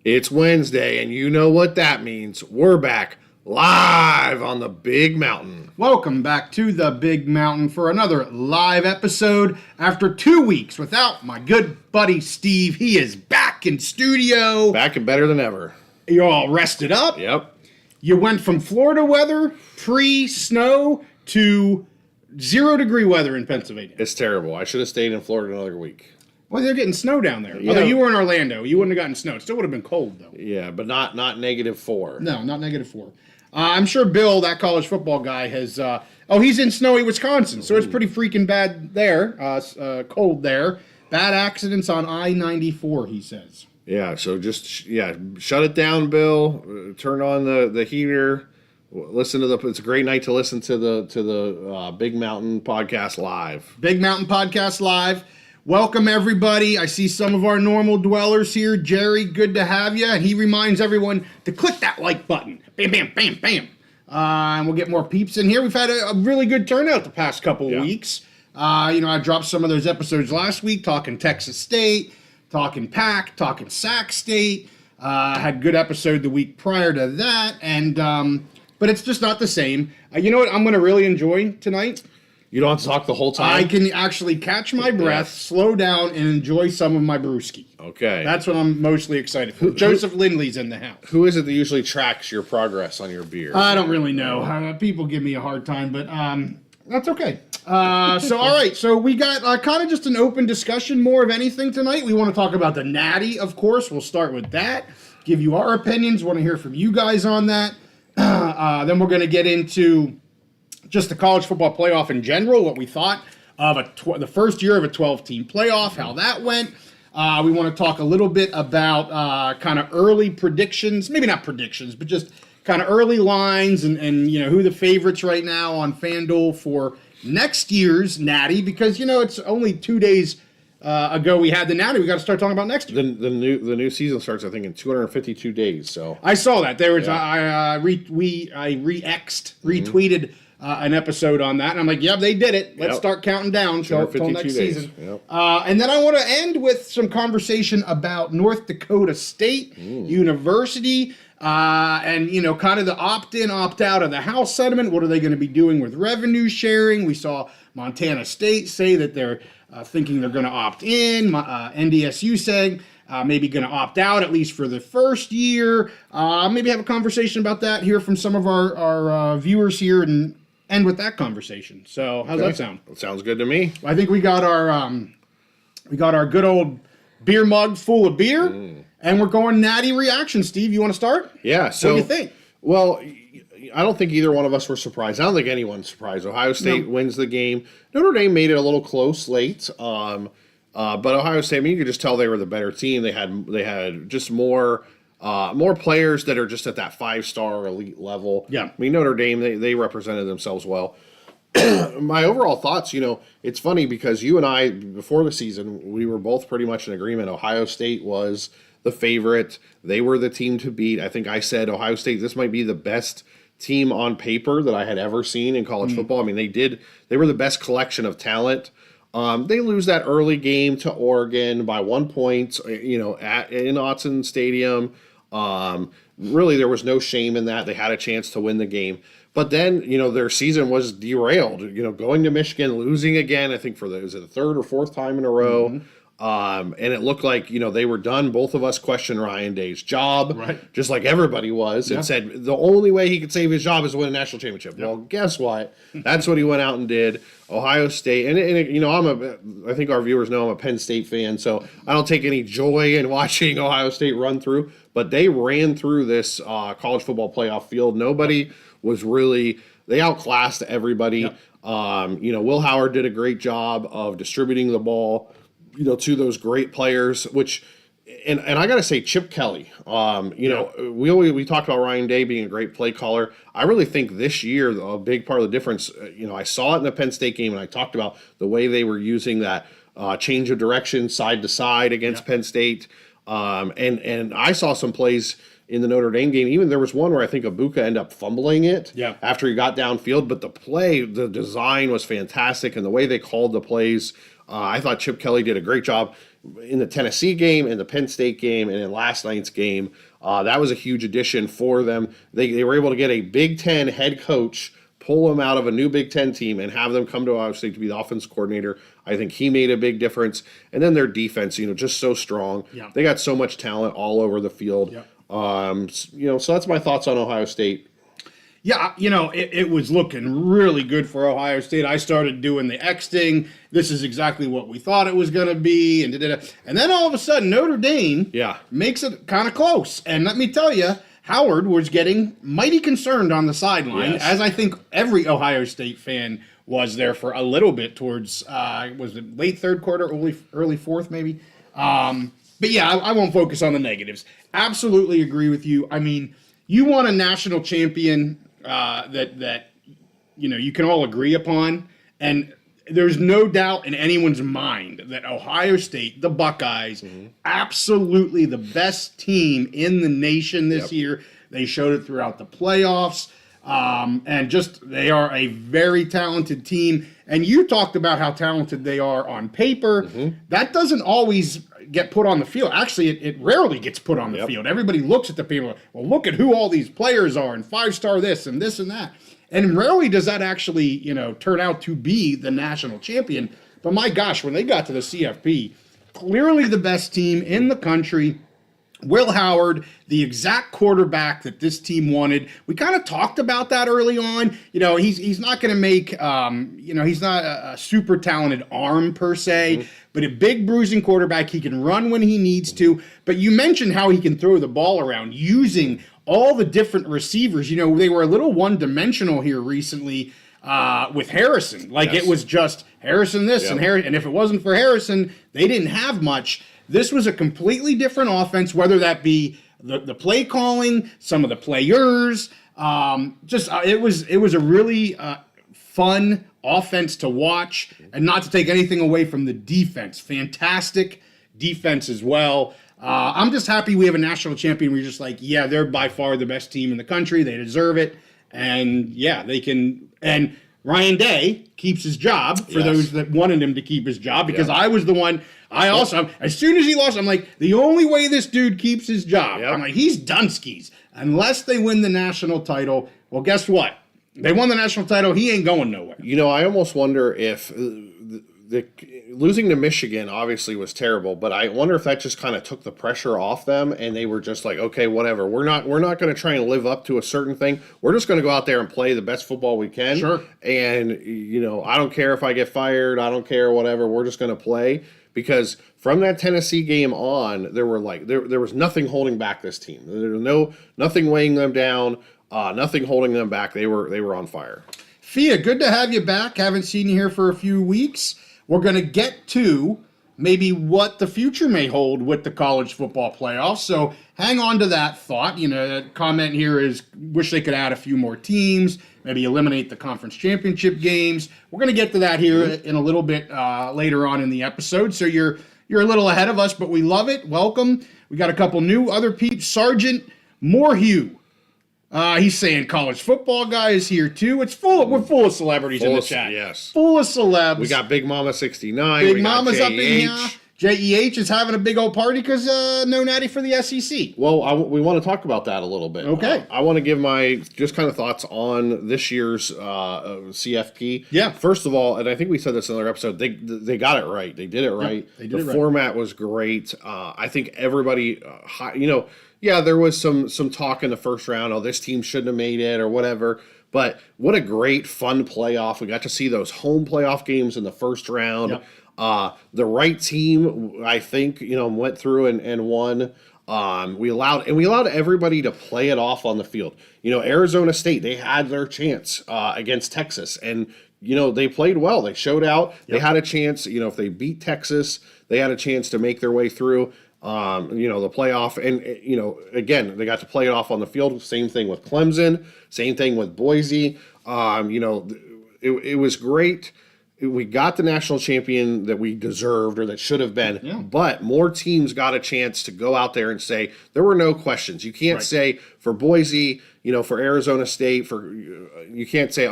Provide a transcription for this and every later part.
It's Wednesday, and you know what that means. We're back live on the Big Mountain. Welcome back to the Big Mountain for another live episode after 2 weeks without my good buddy Steve. He is back in studio. Back and better than ever. You're all rested up. Yep. You went from Florida weather, pre-snow, to 0-degree weather in Pennsylvania. It's terrible. I should have stayed in Florida another week. Well, they're getting snow down there. Yeah. Although you were in Orlando, you wouldn't have gotten snow. It still would have been cold, though. Yeah, but not -4. No, not -4. I'm sure Bill, that college football guy, has... he's in snowy Wisconsin, so it's pretty freaking bad there. Cold there. Bad accidents on I-94, he says. Yeah, so just, shut it down, Bill. Turn on the heater. Listen to it's a great night to listen to the Big Mountain Podcast Live. Big Mountain Podcast Live. Welcome, everybody. I see some of our normal dwellers here. Jerry, good to have you. And he reminds everyone to click that like button. Bam, bam, bam, bam. And we'll get more peeps in here. We've had a really good turnout the past couple of weeks. I dropped some of those episodes last week, talking Texas State, talking Pac, talking Sac State. Had a good episode the week prior to that. And but it's just not the same. You know what I'm going to really enjoy tonight? You don't have to talk the whole time? I can actually catch my breath, slow down, and enjoy some of my brewski. Okay. That's what I'm mostly excited for. Joseph Lindley's in the house. Who is it that usually tracks your progress on your beer? I don't really know. People give me a hard time, but that's okay. So, all right. So we got kind of just an open discussion more of anything tonight. We want to talk about the Natty, of course. We'll start with that. Give you our opinions. Want to hear from you guys on that. Then we're going to get into just the college football playoff in general, what we thought of the first year of a 12-team playoff, how that went. We want to talk a little bit about kind of early predictions, maybe not predictions, but just kind of early lines and who the favorites right now on FanDuel for next year's Natty, because, it's only 2 days ago we had the Natty. We got to start talking about next year. The new season starts, I think, in 252 days. So I saw that. There was I retweeted an episode on that, and I'm like, yep, they did it. Let's start counting down till next season. Yep. And then I want to end with some conversation about North Dakota State University, and kind of the opt-in, opt-out of the House settlement. What are they going to be doing with revenue sharing? We saw Montana State say that they're thinking they're going to opt in. NDSU saying maybe going to opt out, at least for the first year. Maybe have a conversation about that, hear from some of our viewers here, and end with that conversation. So how's that sound? It sounds good to me. I think we got our good old beer mug full of beer, and we're going Natty reaction. Steve, you want to start? Yeah. So what do you think? Well, I don't think either one of us were surprised. I don't think anyone's surprised. Ohio State wins the game. Notre Dame made it a little close late, but Ohio State, you could just tell they were the better team. They had just more players that are just at that 5-star elite level. Yeah. Notre Dame, they represented themselves well. My overall thoughts, it's funny because you and I, before the season, we were both pretty much in agreement. Ohio State was the favorite. They were the team to beat. I think I said Ohio State, this might be the best team on paper that I had ever seen in college football. They were the best collection of talent. They lose that early game to Oregon by 1 point, in Autzen Stadium. Really, there was no shame in that. They had a chance to win the game. But then, their season was derailed, going to Michigan, losing again, I think was it the third or fourth time in a row. And it looked like, they were done. Both of us questioned Ryan Day's job, just like everybody was, and said the only way he could save his job is to win a national championship. Well, guess what? That's what he went out and did. Ohio State, and I think our viewers know I'm a Penn State fan, so I don't take any joy in watching Ohio State run through, but they ran through this college football playoff field. Nobody was really, they outclassed everybody. Will Howard did a great job of distributing the ball, to those great players, which, and I got to say, Chip Kelly, we talked about Ryan Day being a great play caller. I really think this year, a big part of the difference, I saw it in the Penn State game, and I talked about the way they were using that change of direction side to side against Penn State. And I saw some plays in the Notre Dame game. Even there was one where I think Ibuka ended up fumbling it after he got downfield, but the design was fantastic, and the way they called the plays I thought Chip Kelly did a great job in the Tennessee game, in the Penn State game, and in last night's game. That was a huge addition for them. They were able to get a Big Ten head coach, pull them out of a new Big Ten team, and have them come to Ohio State to be the offense coordinator. I think he made a big difference. And then their defense, just so strong. Yeah. They got so much talent all over the field. Yeah. So that's my thoughts on Ohio State. Yeah, it was looking really good for Ohio State. I started doing the Xing. This is exactly what we thought it was going to be. And then all of a sudden, Notre Dame makes it kind of close. And let me tell you, Howard was getting mighty concerned on the sideline, as I think every Ohio State fan was there for a little bit towards, was it late third quarter, early fourth maybe? But yeah, I won't focus on the negatives. Absolutely agree with you. I mean, you want a national champion that you can all agree upon, and there's no doubt in anyone's mind that Ohio State, the Buckeyes, absolutely the best team in the nation this year. They showed it throughout the playoffs, and they are a very talented team. And you talked about how talented they are on paper. That doesn't always get put on the field. Actually, it rarely gets put on the field. Everybody looks at the people, well, look at who all these players are, and 5-star this and this and that. And rarely does that actually, turn out to be the national champion. But my gosh, when they got to the CFP, clearly the best team in the country. Will Howard, the exact quarterback that this team wanted. We kind of talked about that early on. He's not going to make, he's not a super talented arm per se, but a big bruising quarterback. He can run when he needs to. But you mentioned how he can throw the ball around using all the different receivers. They were a little one-dimensional here recently with Harrison. It was just Harrison this and Harrison. And if it wasn't for Harrison, they didn't have much. This was a completely different offense, whether that be the play calling, some of the players. It was a really fun offense to watch, and not to take anything away from the defense. Fantastic defense as well. I'm just happy we have a national champion. We're just they're by far the best team in the country. They deserve it. And they can. And Ryan Day keeps his job for those that wanted him to keep his job, because I was the one. I also, as soon as he lost, I'm like, the only way this dude keeps his job, I'm like, he's done skis. Unless they win the national title. Well, guess what? They won the national title. He ain't going nowhere. I almost wonder if losing to Michigan obviously was terrible, but I wonder if that just kind of took the pressure off them, and they were just like, okay, whatever. We're not going to try and live up to a certain thing. We're just going to go out there and play the best football we can. Sure. And I don't care if I get fired. I don't care, whatever. We're just going to play. Because from that Tennessee game on, there was nothing holding back this team. There was nothing weighing them down, nothing holding them back. They were on fire. Fia, good to have you back. Haven't seen you here for a few weeks. We're going to get to maybe what the future may hold with the college football playoffs. So hang on to that thought. The comment here is, wish they could add a few more teams, maybe eliminate the conference championship games. We're going to get to that here in a little bit later on in the episode. So you're a little ahead of us, but we love it. Welcome. We got a couple new other peeps. Sergeant Moorhew. He's saying college football guy is here too. We're full of celebrities in the chat. Yes. Full of celebs. We got Big Mama 69. Big Mama's up in here. JEH is having a big old party because no Natty for the SEC. Well, we want to talk about that a little bit. Okay. I want to give my just kind of thoughts on this year's CFP. Yeah. First of all, and I think we said this in another episode, they got it right. They did it right. They did it right. The format was great. I think everybody, there was some talk in the first round, this team shouldn't have made it or whatever. But what a great, fun playoff. We got to see those home playoff games in the first round. Yep. The right team, I think, went through and won. We allowed everybody to play it off on the field. Arizona State, they had their chance against Texas, and they played well. They showed out. Yep. They had a chance. If they beat Texas, they had a chance to make their way through. The playoff, and again, they got to play it off on the field. Same thing with Clemson. Same thing with Boise. It was great. We got the national champion that we deserved or that should have been, but more teams got a chance to go out there and say there were no questions. You can't say for Boise, for Arizona State, you can't say,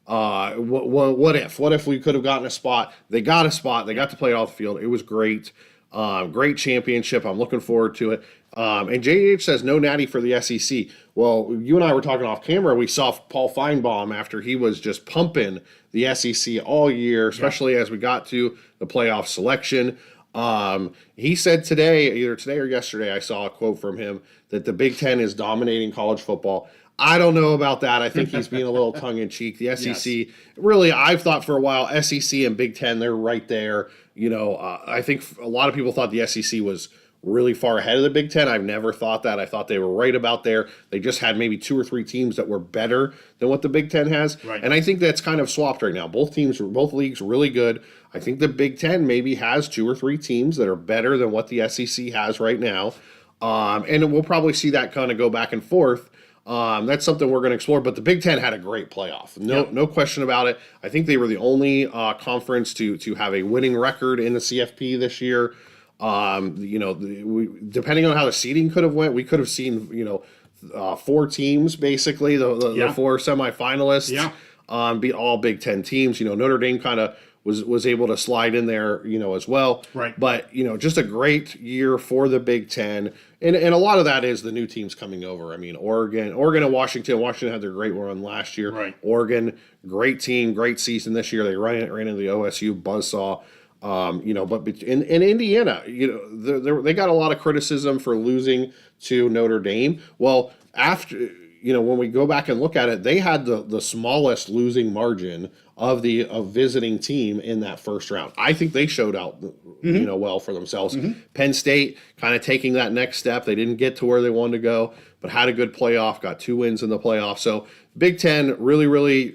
What if? What if we could have gotten a spot? They got a spot. They got to play off the field. It was great. Great championship. I'm looking forward to it. And JH says no Natty for the SEC. Well, you and I were talking off camera. We saw Paul Feinbaum after he was just pumping the SEC all year, especially as we got to the playoff selection. He said today, either today or yesterday, I saw a quote from him that the Big Ten is dominating college football. I don't know about that. I think he's being a little tongue-in-cheek. The SEC, really, I've thought for a while, SEC and Big Ten, they're right there. I think a lot of people thought the SEC was really far ahead of the Big Ten. I've never thought that. I thought they were right about there. They just had maybe 2 or 3 teams that were better than what the Big Ten has. Right. And I think that's kind of swapped right now. Both leagues really good. I think the Big Ten maybe has 2 or 3 teams that are better than what the SEC has right now. And we'll probably see that kind of go back and forth. That's something we're going to explore. But the Big Ten had a great playoff. No question about it. I think they were the only conference to have a winning record in the CFP this year. Depending on how the seeding could have went, we could have seen 4 teams basically, the 4 semifinalists, be all Big Ten teams. Notre Dame kind of was able to slide in there, as well. Right. But just a great year for the Big Ten, and a lot of that is the new teams coming over. I mean, Oregon and Washington. Washington had their great run last year. Right. Oregon, great team, great season this year. They ran into the OSU buzzsaw. But in Indiana, they got a lot of criticism for losing to Notre Dame. Well, after when we go back and look at it, they had the smallest losing margin of the visiting team in that first round. I think they showed out, well for themselves. Mm-hmm. Penn State kind of taking that next step. They didn't get to where they wanted to go, but had a good playoff. Got 2 wins in the playoff. So Big Ten really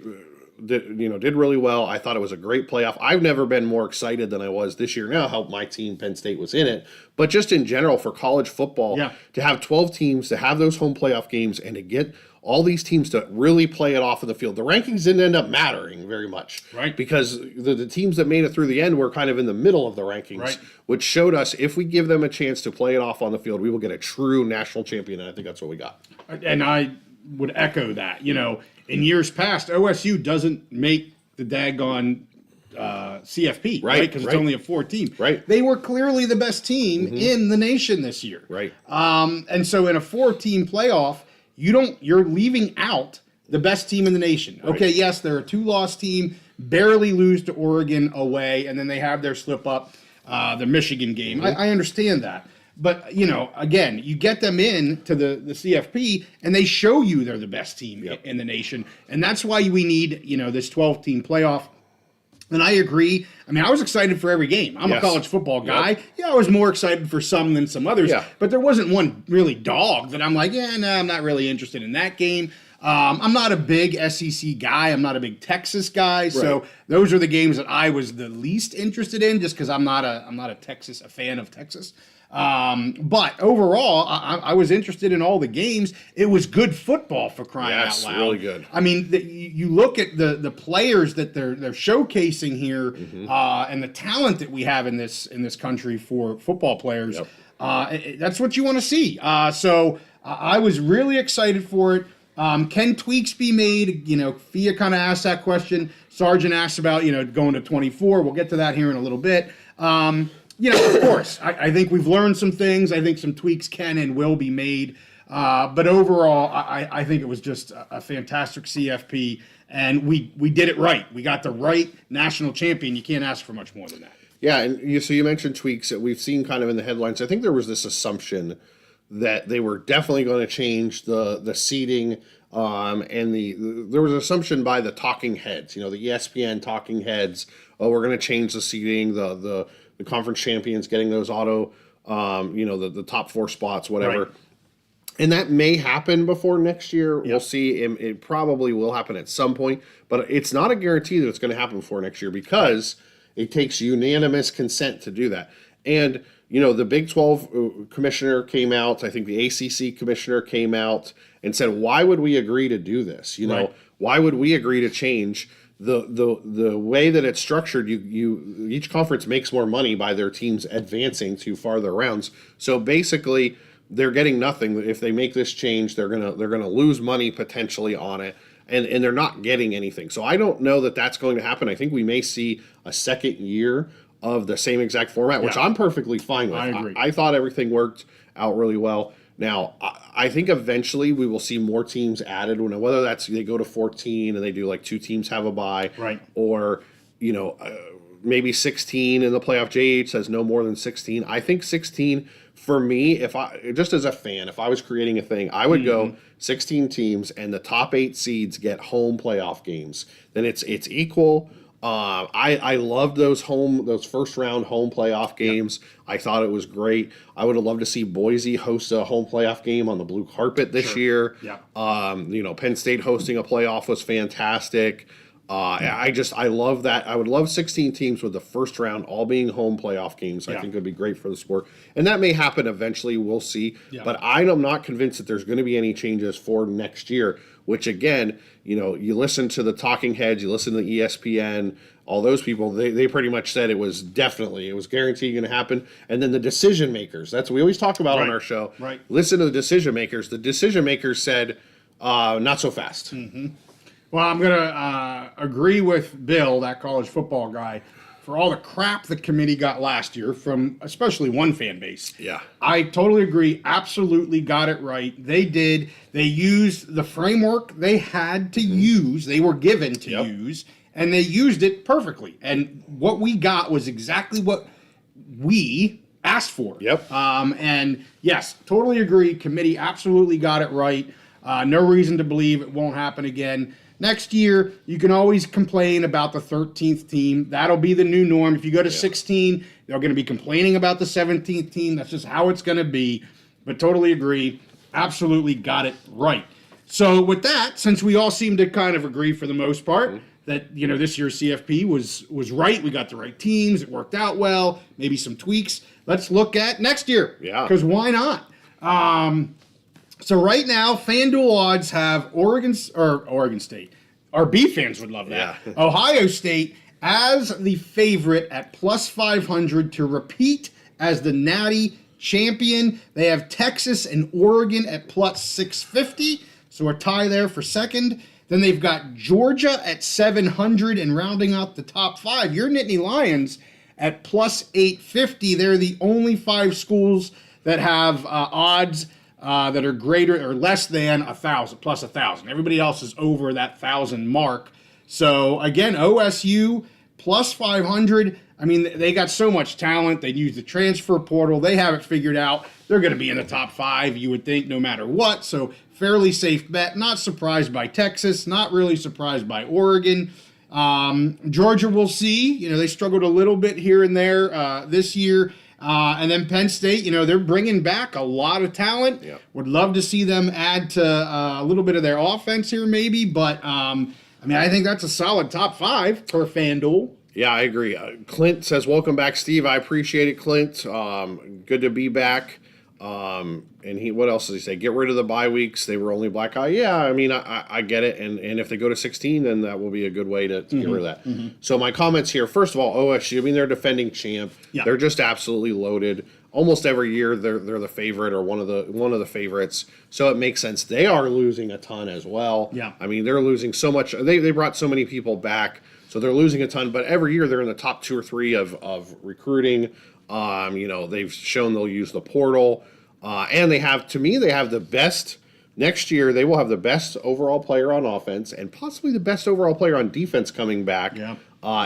did really well. I thought it was a great playoff. I've never been more excited than I was this year. Now, I hope my team, Penn State, was in it. But just in general, for college football, to have 12 teams, to have those home playoff games, and to get all these teams to really play it off of the field. The rankings didn't end up mattering very much. Right. Because the teams that made it through the end were kind of in the middle of the rankings, right, which showed us if we give them a chance to play it off on the field, we will get a true national champion, and I think that's what we got. And I would echo that. In years past, OSU doesn't make the daggone CFP, right? Because it's only a 4 team. Right. They were clearly the best team in the nation this year. Right. And so in a 4-team playoff, you're leaving out the best team in the nation. Right. Okay, yes, they're a 2-loss team, barely lose to Oregon away, and then they have their slip up, the Michigan game. I understand that. But, again, you get them in to the CFP, and they show you they're the best team in the nation. And that's why we need, this 12-team playoff. And I agree. I mean, I was excited for every game. I'm a college football guy. Yep. Yeah, I was more excited for some than some others. Yeah. But there wasn't one really dog that I'm like, I'm not really interested in that game. I'm not a big SEC guy. I'm not a big Texas guy. Right. So those are the games that I was the least interested in, just because I'm not a fan of Texas. But overall, I was interested in all the games. It was good football, for crying out loud. Really good. I mean, you look at the players that they're showcasing here, and the talent that we have in this country for football players. Yep. That's what you want to see. So I was really excited for it. Can tweaks be made? Fia kind of asked that question. Sargent asked about going to 24. We'll get to that here in a little bit. Of course, I think we've learned some things. I think some tweaks can and will be made. But overall, I think it was just a fantastic CFP, and we did it right. We got the right national champion. You can't ask for much more than that. Yeah, and so you mentioned tweaks that we've seen kind of in the headlines. I think there was this assumption that they were definitely going to change the seating, and there was an assumption by the talking heads, the ESPN talking heads. Oh, we're going to change the seating. The conference champions getting those auto, the top 4 spots, whatever. Right. And that may happen before next year. Yep. We'll see. It probably will happen at some point, but it's not a guarantee that it's going to happen before next year, because it takes unanimous consent to do that. And, the Big 12 commissioner came out. I think the ACC commissioner came out and said, why would we agree to do this? Right. Why would we agree to change the way that it's structured? Each conference makes more money by their teams advancing to farther rounds. So basically, they're getting nothing. If they make this change, they're gonna lose money potentially on it. and they're not getting anything. So I don't know that that's going to happen. I think we may see a second year of the same exact format, which I'm perfectly fine with. I agree. I thought everything worked out really well. Now, I think eventually we will see more teams added, whether that's they go to 14 and they do like 2 teams have a bye, right? Or, maybe 16 in the playoff. JH says no more than 16. I think 16 for me, just as a fan, if I was creating a thing, I would go 16 teams and the top 8 seeds get home playoff games. Then it's equal. I loved those first round home playoff games. Yep. I thought it was great. I would have loved to see Boise host a home playoff game on the blue carpet this year. Yeah. Penn State hosting a playoff was fantastic. I love that. I would love 16 teams with the first round all being home playoff games. I think it would be great for the sport. And that may happen eventually. We'll see. Yeah. But I'm not convinced that there's going to be any changes for next year, which again, you listen to the talking heads, you listen to the ESPN, all those people, they pretty much said it was guaranteed going to happen. And then the decision makers, that's what we always talk about on our show. Right. Listen to the decision makers. The decision makers said, not so fast. Mm-hmm. Well, I'm going to agree with Bill, that college football guy, for all the crap the committee got last year from especially one fan base. Yeah. I totally agree. Absolutely got it right. They did. They used the framework they had to use, they were given to use, and they used it perfectly. And what we got was exactly what we asked for. Yep. And yes, totally agree. Committee absolutely got it right. No reason to believe it won't happen again. Next year, you can always complain about the 13th team. That'll be the new norm. If you go to 16, they're going to be complaining about the 17th team. That's just how it's going to be. But totally agree. Absolutely got it right. So with that, since we all seem to kind of agree for the most part that, this year's CFP was right. We got the right teams. It worked out well. Maybe some tweaks. Let's look at next year. Yeah. Because why not? So right now, FanDuel odds have Oregon State. Our B fans would love that. Yeah. Ohio State as the favorite at plus 500 to repeat as the Natty champion. They have Texas and Oregon at plus 650, so a tie there for second. Then they've got Georgia at 700, and rounding out the top 5, your Nittany Lions at plus 850. They're the only 5 schools that have odds that are greater or less than 1,000, plus 1,000. Everybody else is over that 1,000 mark. So again, OSU plus 500. I mean, they got so much talent. They use the transfer portal. They have it figured out. They're going to be in the top 5, you would think, no matter what. So fairly safe bet. Not surprised by Texas. Not really surprised by Oregon. Georgia, we'll see. They struggled a little bit here and there this year. And then Penn State, they're bringing back a lot of talent. Yep. Would love to see them add to a little bit of their offense here maybe. But, I think that's a solid top 5 for FanDuel. Yeah, I agree. Clint says, welcome back, Steve. I appreciate it, Clint. Good to be back. And what else does he say? Get rid of the bye weeks. They were only black eye. Yeah, I get it. And if they go to 16, then that will be a good way to get rid of that. Mm-hmm. So my comments here, first of all, OSU, they're defending champ. Yeah. They're just absolutely loaded. Almost every year they're the favorite or one of the favorites. So it makes sense. They are losing a ton as well. Yeah. They're losing so much. They brought so many people back. So they're losing a ton, but every year they're in the top 2 or 3 of recruiting. They've shown they'll use the portal. And they have the best, next year they will have the best overall player on offense and possibly the best overall player on defense coming back. Yeah.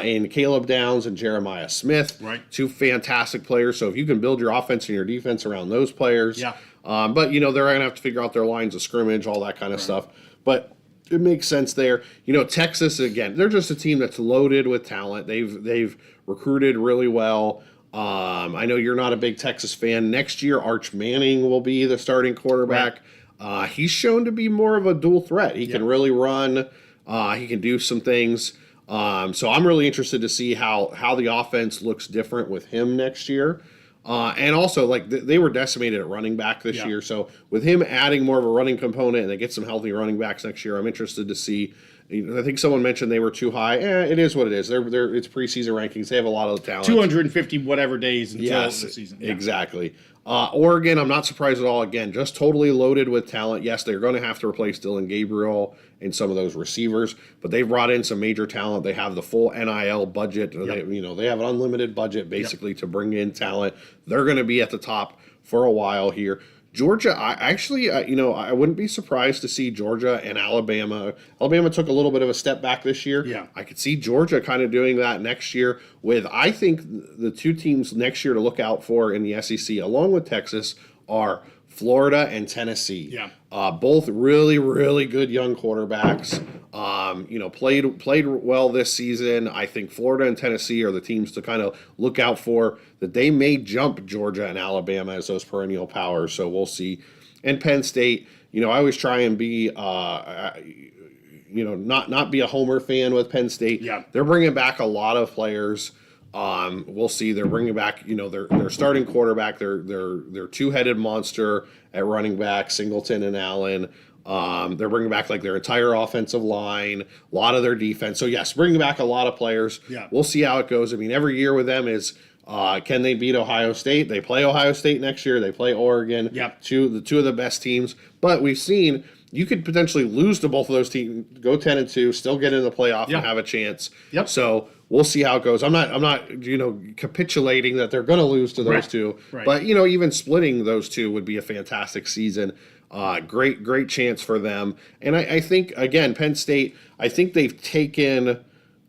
In Caleb Downs and Jeremiah Smith. Right. 2 fantastic players. So if you can build your offense and your defense around those players. Yeah. But they're going to have to figure out their lines of scrimmage, all that kind of stuff. But it makes sense there. Texas, again, they're just a team that's loaded with talent. They've recruited really well. I know you're not a big Texas fan. Next year, Arch Manning will be the starting quarterback. Right. He's shown to be more of a dual threat. He can really run. He can do some things. So I'm really interested to see how the offense looks different with him next year. And also, they were decimated at running back this year. So with him adding more of a running component and they get some healthy running backs next year, I'm interested to see I think someone mentioned they were too high. It is what it is. It's preseason rankings. They have a lot of talent. 250 whatever days until the season. Yeah. Exactly. Oregon, I'm not surprised at all. Again, just totally loaded with talent. Yes, they're going to have to replace Dylan Gabriel and some of those receivers, but they've brought in some major talent. They have the full NIL budget. Yep. They have an unlimited budget basically to bring in talent. They're going to be at the top for a while here. Georgia, I wouldn't be surprised to see Georgia and Alabama. Alabama took a little bit of a step back this year. Yeah. I could see Georgia kind of doing that next year with, I think, the two teams next year to look out for in the SEC, along with Texas, are Florida and Tennessee. Yeah. Both really, really good young quarterbacks. Played well this season. I think Florida and Tennessee are the teams to kind of look out for, that they may jump Georgia and Alabama as those perennial powers. So we'll see. And Penn State, I always try and be, not be a homer fan with Penn State. Yeah. They're bringing back a lot of players. We'll see. They're bringing back, their starting quarterback, their two-headed monster at running back, Singleton and Allen. They're bringing back their entire offensive line, a lot of their defense. So yes, bringing back a lot of players. Yeah. We'll see how it goes. I mean, every year with them is, can they beat Ohio State? They play Ohio State next year. They play Oregon. Yep. Two of the best teams. But we've seen you could potentially lose to both of those teams, go 10-2, still get into the playoff and have a chance. Yep. So we'll see how it goes. I'm not capitulating that they're going to lose to those two. Right. But even splitting those two would be a fantastic season. Great chance for them. And I think, again, Penn State, I think they've taken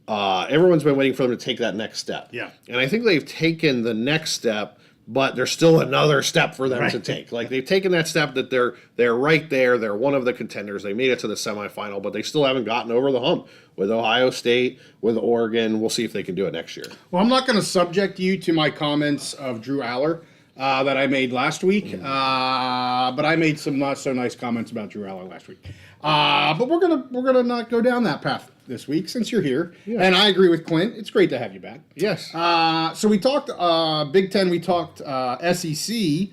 everyone's been waiting for them to take that next step. Yeah. And I think they've taken the next step, but there's still another step for them to take. They've taken that step that they're right there. They're one of the contenders. They made it to the semifinal, but they still haven't gotten over the hump with Ohio State, with Oregon. We'll see if they can do it next year. Well, I'm not going to subject you to my comments of Drew Aller that I made last week, but I made some not so nice comments about Drew Aller last week. But we're gonna not go down that path this week since you're here, and I agree with Clint. It's great to have you back. Yes. So we talked Big Ten. We talked SEC in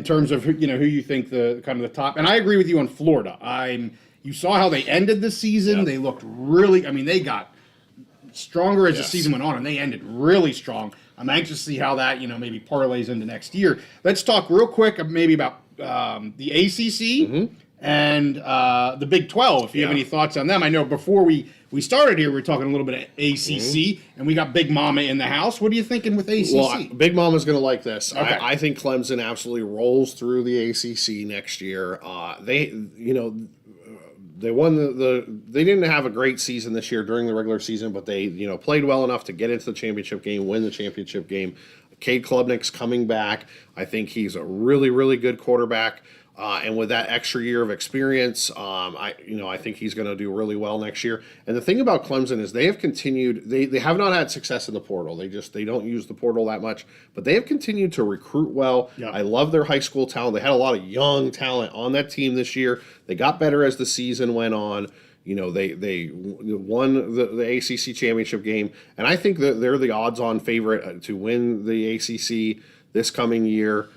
terms of who you think the kind of the top. And I agree with you on Florida. You saw how they ended the season. Yep. They looked really. I mean, they got stronger as the season went on, and they ended really strong. I'm anxious to see how that maybe parlays into next year. Let's talk real quick maybe about the ACC and the Big 12. If you have any thoughts on them, I know before we started here, we were talking a little bit of ACC, and we got Big Mama in the house. What are you thinking with ACC? Well, Big Mama's going to like this. Okay. I think Clemson absolutely rolls through the ACC next year. They won they didn't have a great season this year during the regular season, but they played well enough to get into the championship game, win the championship game. Cade Klubnik's coming back. I think he's a really, really good quarterback. And with that extra year of experience, I think he's going to do really well next year. And the thing about Clemson is they have continued. They have not had success in the portal. They don't use the portal that much, but they have continued to recruit well. Yeah. I love their high school talent. They had a lot of young talent on that team this year. They got better as the season went on. They won the ACC championship game, and I think that they're the odds-on favorite to win the ACC this coming year.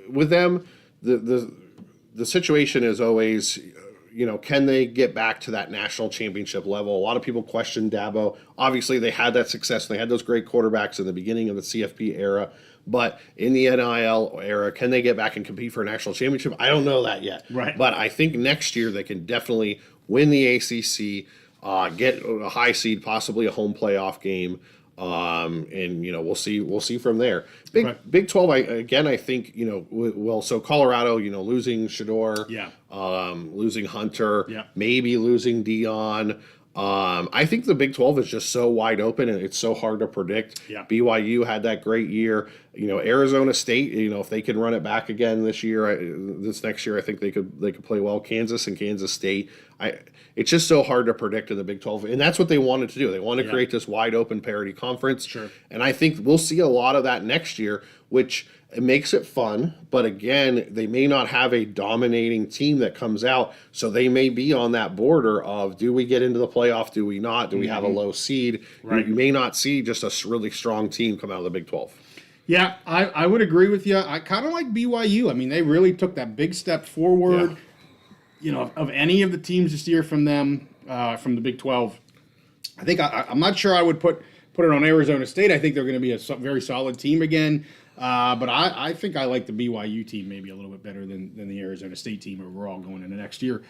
With them, the situation is always, can they get back to that national championship level? A lot of people question Dabo. Obviously, they had that success. They had those great quarterbacks in the beginning of the CFP era. But in the NIL era, can they get back and compete for a national championship? I don't know that yet. Right. But I think next year they can definitely win the ACC, get a high seed, possibly a home playoff game. We'll see from there. Big 12, I think, so Colorado, losing Shador, losing Hunter, maybe losing Dion. I think the Big 12 is just so wide open and it's so hard to predict. Yeah. BYU had that great year. Arizona State, if they can run it back again this next year, I think they could play well. Kansas and Kansas State. It's just so hard to predict in the Big 12, and that's what they wanted to do. They wanted to create this wide open parity conference. Sure. And I think we'll see a lot of that next year, which it makes it fun. But again, they may not have a dominating team that comes out, so they may be on that border of, do we get into the playoff? Do we not? Do we have a low seed? Right. You may not see just a really strong team come out of the Big 12. Yeah, I would agree with you. I kind of like BYU. I mean, they really took that big step forward. of any of the teams this year from them, from the Big 12, I think I'm not sure I would put it on Arizona State. I think they're going to be a very solid team again. But I think I like the BYU team maybe a little bit better than the Arizona State team overall going into next year.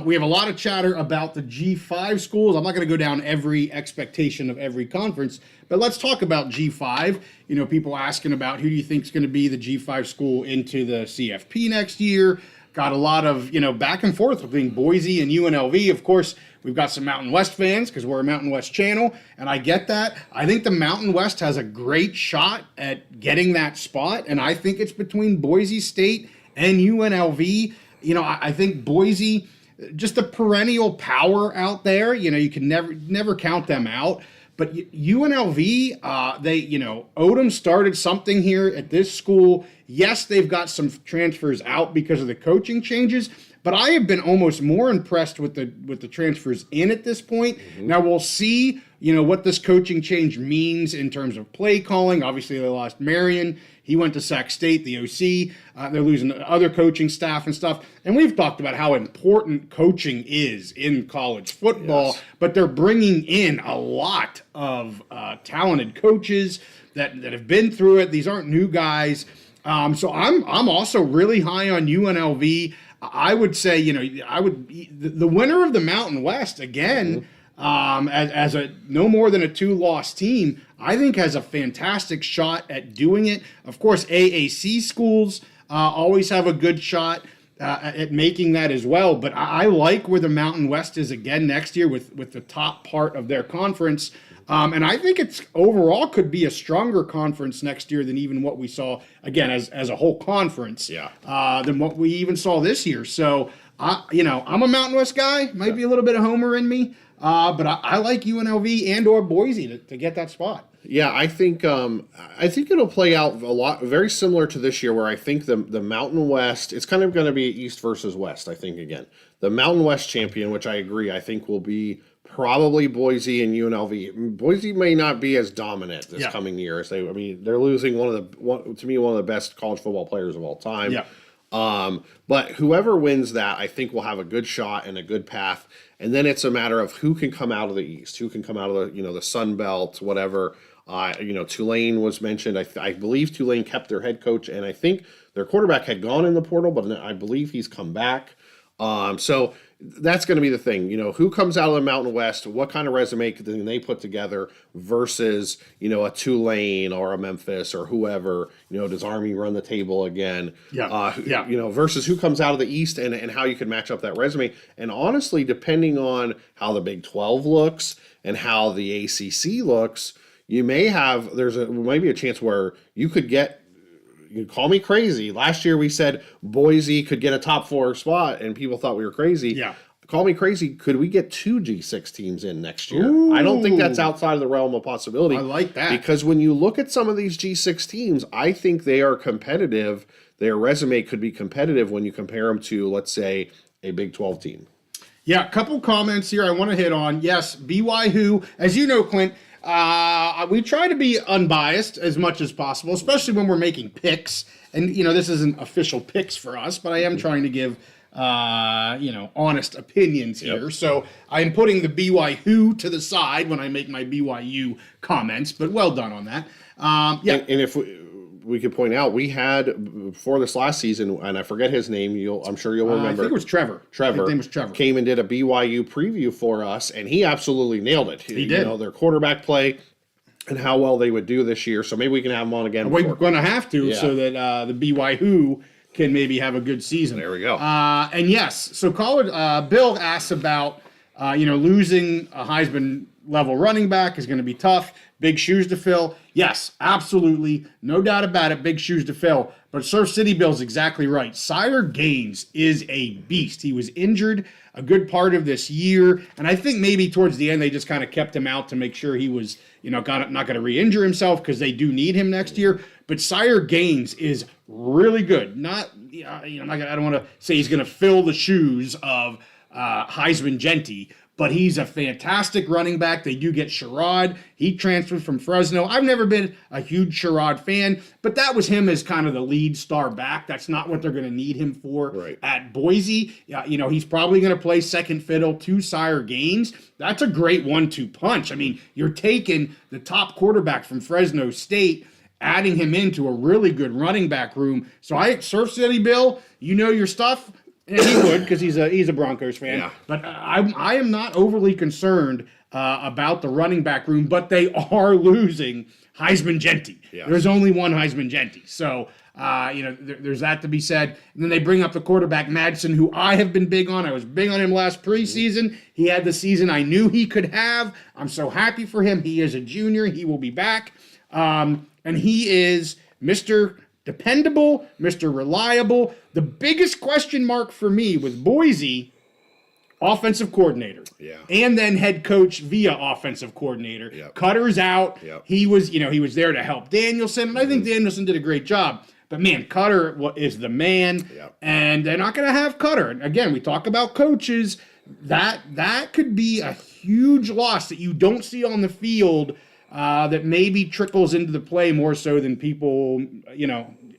We have a lot of chatter about the G5 schools. I'm not going to go down every expectation of every conference, but let's talk about G5. People asking about who do you think is going to be the G5 school into the CFP next year. Got a lot of, back and forth between Boise and UNLV. Of course, we've got some Mountain West fans because we're a Mountain West channel, and I get that. I think the Mountain West has a great shot at getting that spot, and I think it's between Boise State and UNLV. I think Boise, just a perennial power out there. You can never count them out. But UNLV, Odom started something here at this school. Yes, they've got some transfers out because of the coaching changes, but I have been almost more impressed with the transfers in at this point. Mm-hmm. Now we'll see, what this coaching change means in terms of play calling. Obviously, they lost Marion. He went to Sac State, the OC. They're losing other coaching staff and stuff. And we've talked about how important coaching is in college football, yes. But they're bringing in a lot of talented coaches that have been through it. These aren't new guys. So I'm also really high on UNLV. I would say, the winner of the Mountain West again, as a no more than a 2-loss team, I think has a fantastic shot at doing it. Of course, AAC schools always have a good shot at making that as well. But I like where the Mountain West is again next year with the top part of their conference. And I think it's overall could be a stronger conference next year than even what we saw, again, as a whole conference, than what we even saw this year. So, I'm a Mountain West guy, might be a little bit of homer in me, but I like UNLV and or Boise to get that spot. Yeah, I think it'll play out a lot very similar to this year, where I think the Mountain West, it's kind of going to be East versus West. I think again the Mountain West champion, which I agree, I think will be probably Boise and UNLV. Boise may not be as dominant this coming year as they're losing one of the best college football players of all time. Yeah. But whoever wins that, I think will have a good shot and a good path. And then it's a matter of who can come out of the East, who can come out of the Sun Belt, whatever. Tulane was mentioned. I believe Tulane kept their head coach, and I think their quarterback had gone in the portal, but I believe he's come back. So that's going to be the thing. Who comes out of the Mountain West, what kind of resume can they put together versus, a Tulane or a Memphis or whoever, does Army run the table again? Versus who comes out of the East and how you can match up that resume. And honestly, depending on how the Big 12 looks and how the ACC looks, you may be a chance where you could get, you call me crazy. Last year we said Boise could get a top 4 spot and people thought we were crazy. Yeah. Call me crazy. Could we get 2 G6 teams in next year? Ooh. I don't think that's outside of the realm of possibility. I like that. Because when you look at some of these G6 teams, I think they are competitive. Their resume could be competitive when you compare them to, let's say, a Big 12 team. Yeah, a couple comments here I want to hit on. Yes, BYU, as you know, Clint, we try to be unbiased as much as possible, especially when we're making picks. And, this isn't official picks for us, but I am trying to give, honest opinions here. Yep. So I am putting the BYU to the side when I make my BYU comments, but well done on that. And if we could point out, we had, before this last season, and I forget his name, I'm sure you'll remember. I think it was Trevor. His name was Trevor. Came and did a BYU preview for us, and he absolutely nailed it. He did. Their quarterback play and how well they would do this year. So maybe we can have him on again. We're going to have to, so that the BYU can maybe have a good season. There we go. And yes, so Bill asks about, losing a Heisman level running back is going to be tough. Big shoes to fill. Yes, absolutely. No doubt about it. Big shoes to fill. But Surf City Bill's exactly right. Sire Gaines is a beast. He was injured a good part of this year. And I think maybe towards the end, they just kind of kept him out to make sure he was, not going to re-injure himself because they do need him next year. But Sire Gaines is really good. I don't want to say he's going to fill the shoes of Heisman Genti, but he's a fantastic running back. They do get Sherrod. He transferred from Fresno. I've never been a huge Sherrod fan, but that was him as kind of the lead star back. That's not what they're going to need him for at Boise. He's probably going to play second fiddle to Sire Gaines. That's a great 1-2 punch. I mean, you're taking the top quarterback from Fresno State, adding him into a really good running back room. So Surf City Bill, you know your stuff. And he would, because he's a Broncos fan. Yeah. But I am not overly concerned about the running back room, but they are losing Heisman Genty. Yeah. There's only one Heisman Genty. So, there's that to be said. And then they bring up the quarterback, Madsen, who I have been big on. I was big on him last preseason. He had the season I knew he could have. I'm so happy for him. He is a junior. He will be back. And he is Mr. Dependable, Mr. Reliable. The biggest question mark for me with Boise, offensive coordinator. Yeah. And then head coach via offensive coordinator. Yep. Cutter's out. Yep. He was there to help Danielson, and I think Danielson did a great job. But man, Cutter is the man. Yep. And they're not going to have Cutter. And again, we talk about coaches. That could be a huge loss that you don't see on the field. That maybe trickles into the play more so than people,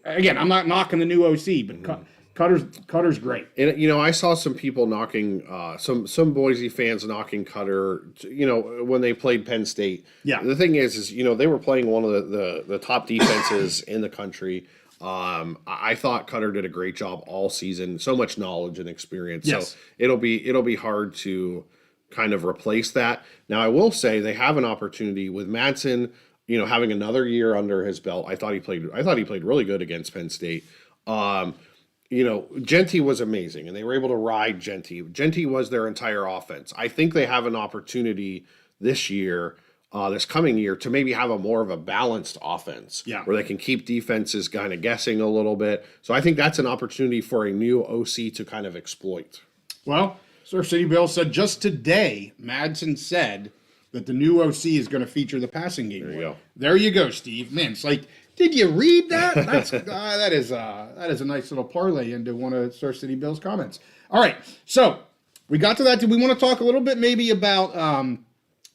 Again, I'm not knocking the new OC, but Cutter's great. And I saw some people knocking, some Boise fans knocking Cutter, when they played Penn State. Yeah. The thing is they were playing one of the top defenses in the country. I thought Cutter did a great job all season. So much knowledge and experience. Yes. So it'll be hard to kind of replace that. Now I will say they have an opportunity with Madsen, having another year under his belt. I thought he played really good against Penn State. Genty was amazing, and they were able to ride Genty. Genty was their entire offense. I think they have an opportunity this year, this coming year, to maybe have more of a balanced offense, where they can keep defenses kind of guessing a little bit. So I think that's an opportunity for a new OC to kind of exploit. Well, Surf City Bill said just today, Madsen said that the new OC is going to feature the passing game. There you go, Steve. Man, it's like, did you read that? That's that is a nice little parlay into one of Surf City Bill's comments. All right, so we got to that. Did we want to talk a little bit maybe about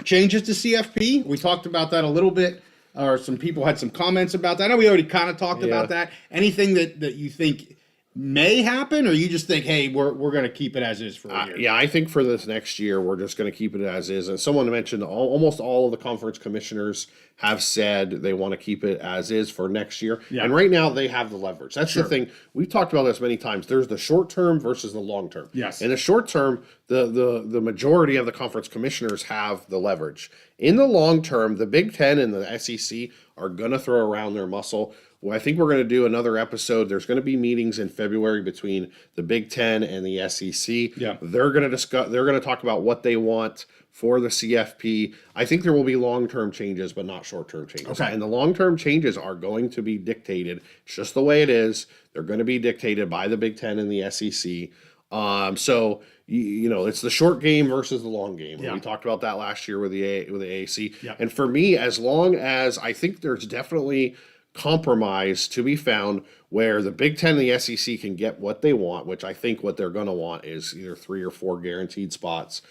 changes to CFP? We talked about that a little bit, or some people had some comments about that. I know we already kind of talked about that. Anything that you think may happen, or you just think, hey, we're going to keep it as is for a year? Yeah, I think for this next year, we're just going to keep it as is. And someone mentioned almost all of the conference commissioners have said they want to keep it as is for next year. Yeah. And right now, they have the leverage. That's the thing. We've talked about this many times. There's the short term versus the long term. Yes. In the short term, the majority of the conference commissioners have the leverage. In the long term, the Big Ten and the SEC are going to throw around their muscle. Well, I think we're going to do another episode. There's going to be meetings in February between the Big Ten and the SEC. Yeah. They're going to talk about what they want for the CFP. I think there will be long-term changes, but not short-term changes. Okay. And the long-term changes are going to be dictated. It's just the way it is. They're going to be dictated by the Big Ten and the SEC. So it's the short game versus the long game. Yeah. We talked about that last year with the AAC. Yeah. And for me, as long as I think there's definitely compromise to be found where the Big Ten and the SEC can get what they want, which I think what they're going to want is either 3 or 4 guaranteed spots,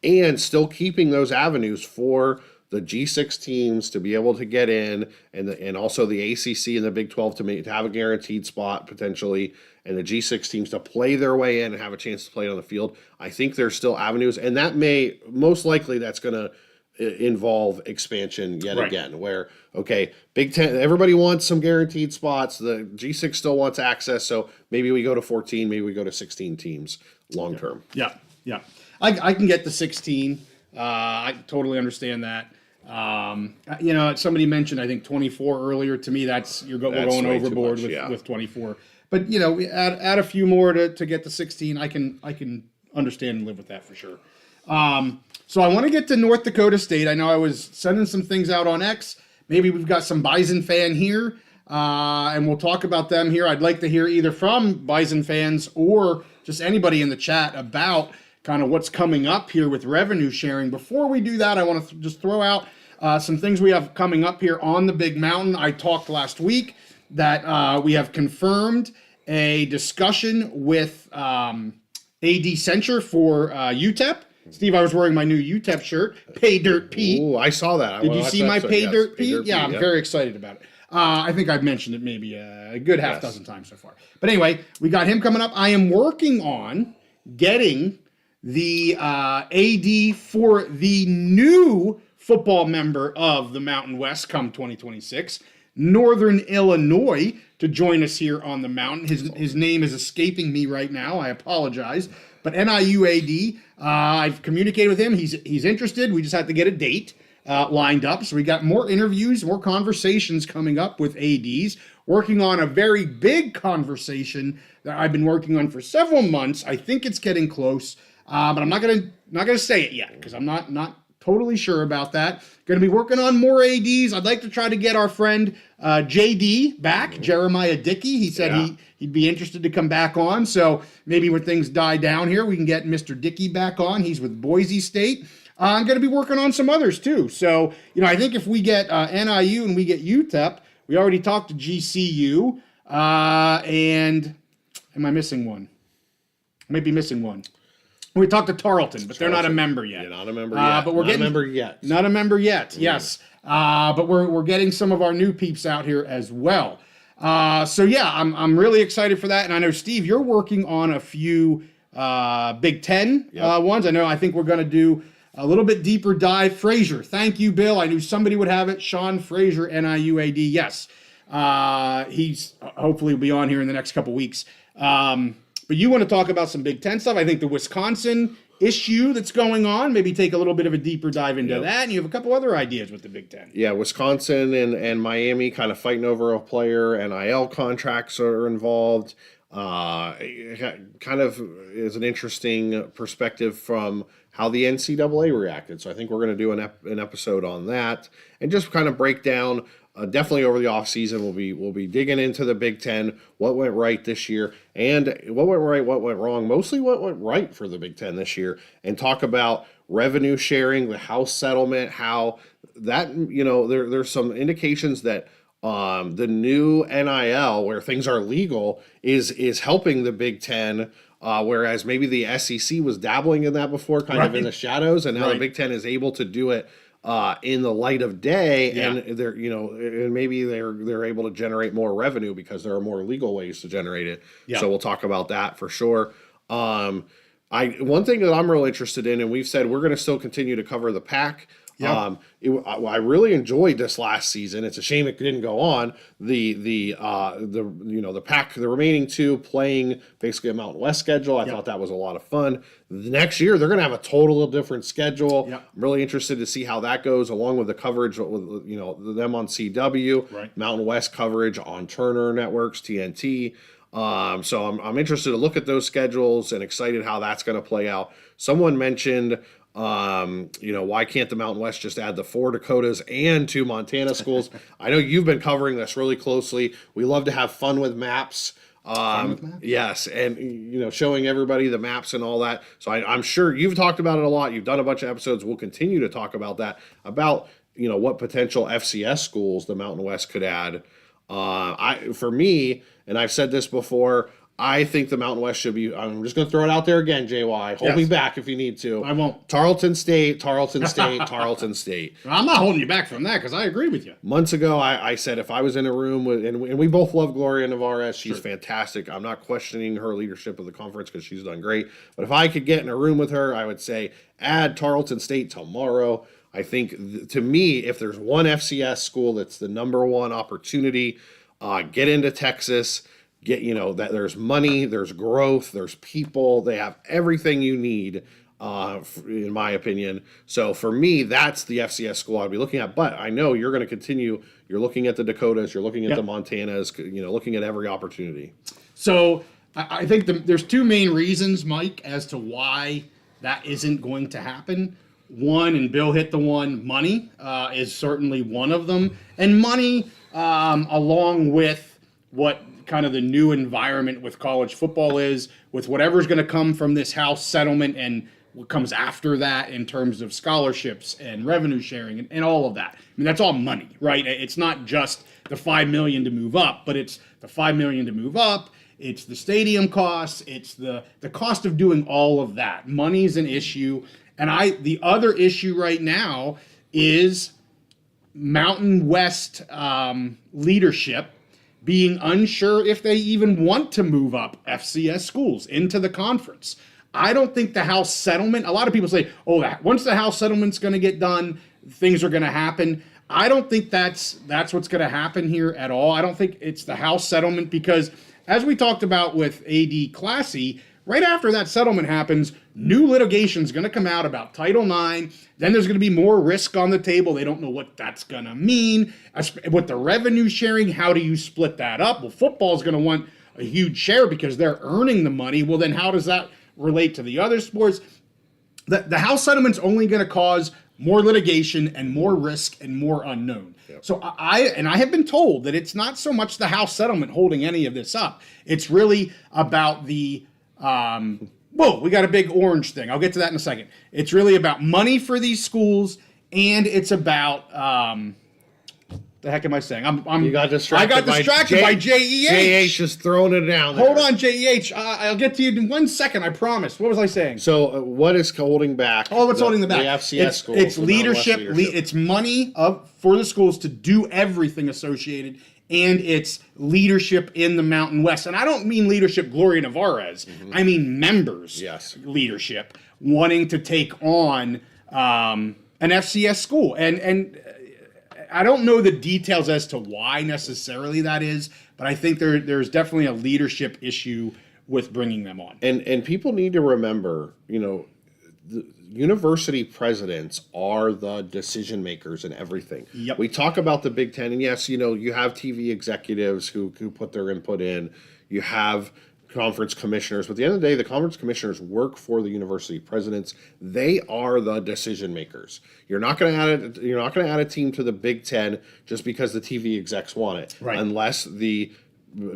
and still keeping those avenues for the G6 teams to be able to get in, and also the ACC and the Big 12 to have a guaranteed spot potentially, and the G6 teams to play their way in and have a chance to play on the field. I think there's still avenues, and that may most likely that's going to involve expansion yet again, where Big Ten, everybody wants some guaranteed spots, the G6 still wants access, so maybe we go to 14, maybe we go to 16 teams long term. I can get the 16. I totally understand that. Somebody mentioned I think 24 earlier. To me, we're going overboard with 24. But we add a few more to get to 16. I can understand and live with that for sure. So I want to get to North Dakota State. I know I was sending some things out on X. Maybe we've got some Bison fan here, and we'll talk about them here. I'd like to hear either from Bison fans or just anybody in the chat about kind of what's coming up here with revenue sharing. Before we do that, I want to just throw out some things we have coming up here on the Big Mountain. I talked last week that we have confirmed a discussion with AD Censure for UTEP. Steve, I was wearing my new UTEP shirt, Pay Dirt Pete. Ooh, I saw that. Did you see my Pay Dirt Pete? Yeah, I'm yep. very excited about it. I think I've mentioned it maybe a good half dozen times so far. But anyway, we got him coming up. I am working on getting the AD for the new football member of the Mountain West come 2026, Northern Illinois, to join us here on the mountain. His name is escaping me right now. I apologize. But NIU AD, I've communicated with him. He's interested. We just have to get a date lined up. So we got more interviews, more conversations coming up with ADs, working on a very big conversation that I've been working on for several months. I think it's getting close, but I'm not gonna say it yet because I'm not totally sure about that. Going to be working on more ADs. I'd like to try to get our friend JD back, Jeremiah Dickey. He said he'd be interested to come back on. So maybe when things die down here, we can get Mr. Dickey back on. He's with Boise State. I'm going to be working on some others too. So, I think if we get NIU and we get UTEP, we already talked to GCU. And am I missing one? I might be missing one. We talked to Tarleton, but they're not a member yet. You're not a member yet. But we're not a member yet. Not a member yet, yes. But we're getting some of our new peeps out here as well. So yeah, I'm really excited for that. And I know, Steve, you're working on a few Big Ten ones. I think we're going to do a little bit deeper dive. Frazier, thank you, Bill. I knew somebody would have it. Sean Frazier, NIU AD, yes. He's hopefully will be on here in the next couple weeks. But you want to talk about some Big Ten stuff. I think the Wisconsin issue that's going on, maybe take a little bit of a deeper dive into that. And you have a couple other ideas with the Big Ten. Yeah, Wisconsin and Miami kind of fighting over a player. NIL contracts are involved. Kind of is an interesting perspective from how the NCAA reacted. So I think we're going to do an episode on that and just kind of break down. Definitely over the offseason, we'll be digging into the Big Ten, what went right this year, and what went right, what went wrong, mostly what went right for the Big Ten this year, and talk about revenue sharing, the House settlement, how that, there's some indications that the new NIL, where things are legal, is helping the Big Ten, whereas maybe the SEC was dabbling in that before, kind of in the shadows, and now the Big Ten is able to do it in the light of day, and they're and maybe they're able to generate more revenue because there are more legal ways to generate it. So we'll talk about that for sure. One thing that I'm real interested in, and we've said we're going to still continue to cover the Pac. I really enjoyed this last season. It's a shame it didn't go on. The Pac, the remaining two playing basically a Mountain West schedule. I thought that was a lot of fun. The next year they're going to have a total different schedule. I'm really interested to see how that goes, along with the coverage with them on CW, Mountain West coverage on Turner Networks, TNT. So I'm interested to look at those schedules and excited how that's going to play out. Someone mentioned, why can't the Mountain West just add the 4 Dakotas and 2 Montana schools? I know you've been covering this really closely. We love to have fun with maps. Yes, and showing everybody the maps and all that. So I'm sure you've talked about it a lot. You've done a bunch of episodes. We'll continue to talk about that, about what potential FCS schools the Mountain West could add. For me, and I've said this before, I think the Mountain West should be, I'm just going to throw it out there again, JY. Hold me back if you need to. I won't. Tarleton State, Tarleton State, Tarleton State. I'm not holding you back from that because I agree with you. Months ago, I said if I was in a room with, and we both love Gloria Navarez, she's fantastic. I'm not questioning her leadership of the conference because she's done great. But if I could get in a room with her, I would say add Tarleton State tomorrow. I think, to me, if there's one FCS school that's the number one opportunity, get into Texas. Get that there's money, there's growth, there's people, they have everything you need, in my opinion. So for me, that's the FCS school I'd be looking at. But I know you're going to continue. You're looking at the Dakotas, you're looking at the Montanas, looking at every opportunity. So I think there's 2 main reasons, Mike, as to why that isn't going to happen. One, and Bill hit the one, money is certainly one of them, and money along with what kind of the new environment with college football is, with whatever's going to come from this House settlement and what comes after that in terms of scholarships and revenue sharing and all of that. I mean, that's all money, right? It's not just the $5 million to move up, but it's the $5 million to move up. It's the stadium costs. It's the cost of doing all of that. Money's an issue. And the other issue right now is Mountain West leadership being unsure if they even want to move up FCS schools into the conference. I don't think the House settlement, a lot of people say, oh, once the House settlement's going to get done, things are going to happen. I don't think that's what's going to happen here at all. I don't think it's the House settlement because, as we talked about with AD Classy, right after that settlement happens, new litigation is going to come out about Title IX. Then there's going to be more risk on the table. They don't know what that's going to mean. With the revenue sharing, how do you split that up? Well, football is going to want a huge share because they're earning the money. Well, then how does that relate to the other sports? The House settlement's only going to cause more litigation and more risk and more unknown. Yep. So I have been told that it's not so much the House settlement holding any of this up. It's really about the whoa, we got a big orange thing. I'll get to that in a second. It's really about money for these schools, and it's about the heck am I saying? You got distracted. I got distracted by JEH. JEH is throwing it down there. Hold on, JEH. I'll get to you in 1 second. I promise. What was I saying? So, what is holding back? Oh, what's holding them back? The FCS schools. It's leadership. It's money for the schools to do everything associated, and it's leadership in the Mountain West. And I don't mean leadership Gloria Navarez. Mm-hmm. I mean members. Yes. Leadership wanting to take on an FCS school, and I don't know the details as to why necessarily that is, but I think there's definitely a leadership issue with bringing them on. And people need to remember, the university presidents are the decision makers in everything. Yep. We talk about the Big Ten, and yes, you have TV executives who put their input in. You have conference commissioners, but at the end of the day, the conference commissioners work for the university presidents. They are the decision makers. You're not going to add a team to the Big Ten just because the TV execs want it, right, unless the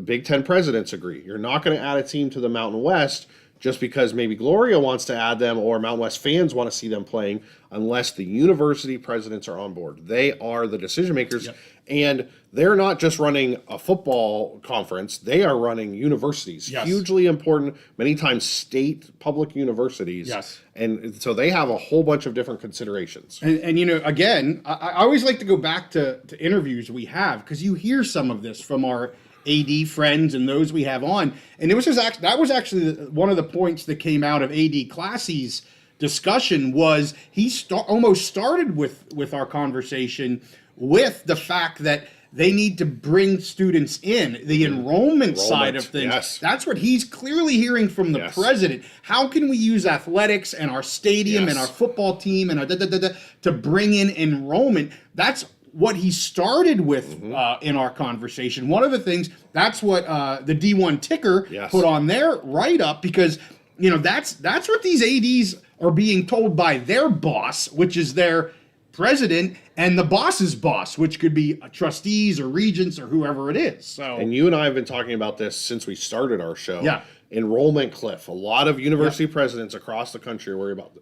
Big Ten presidents agree. You're not going to add a team to the Mountain West just because maybe Gloria wants to add them or Mountain West fans want to see them playing, unless the university presidents are on board. They are the decision makers. Yep. And they're not just running a football conference, they are running universities. Yes. Hugely important, many times state public universities. Yes. And so they have a whole bunch of different considerations. And again, I always like to go back to interviews we have, because you hear some of this from our AD friends and those we have on. And that was actually one of the points that came out of AD Classy's discussion. Was he almost started with our conversation with the fact that they need to bring students in, the enrollment side of things. Yes. That's what he's clearly hearing from the president. How can we use athletics and our stadium and our football team and our to bring in enrollment? That's what he started with in our conversation. One of the things, that's what the D1 Ticker put on their write-up, because that's what these ADs are being told by their boss, which is their president, and the boss's boss, which could be trustees or regents or whoever it is. So, and you and I have been talking about this since we started our show. Yeah. Enrollment cliff. A lot of university presidents across the country are worried about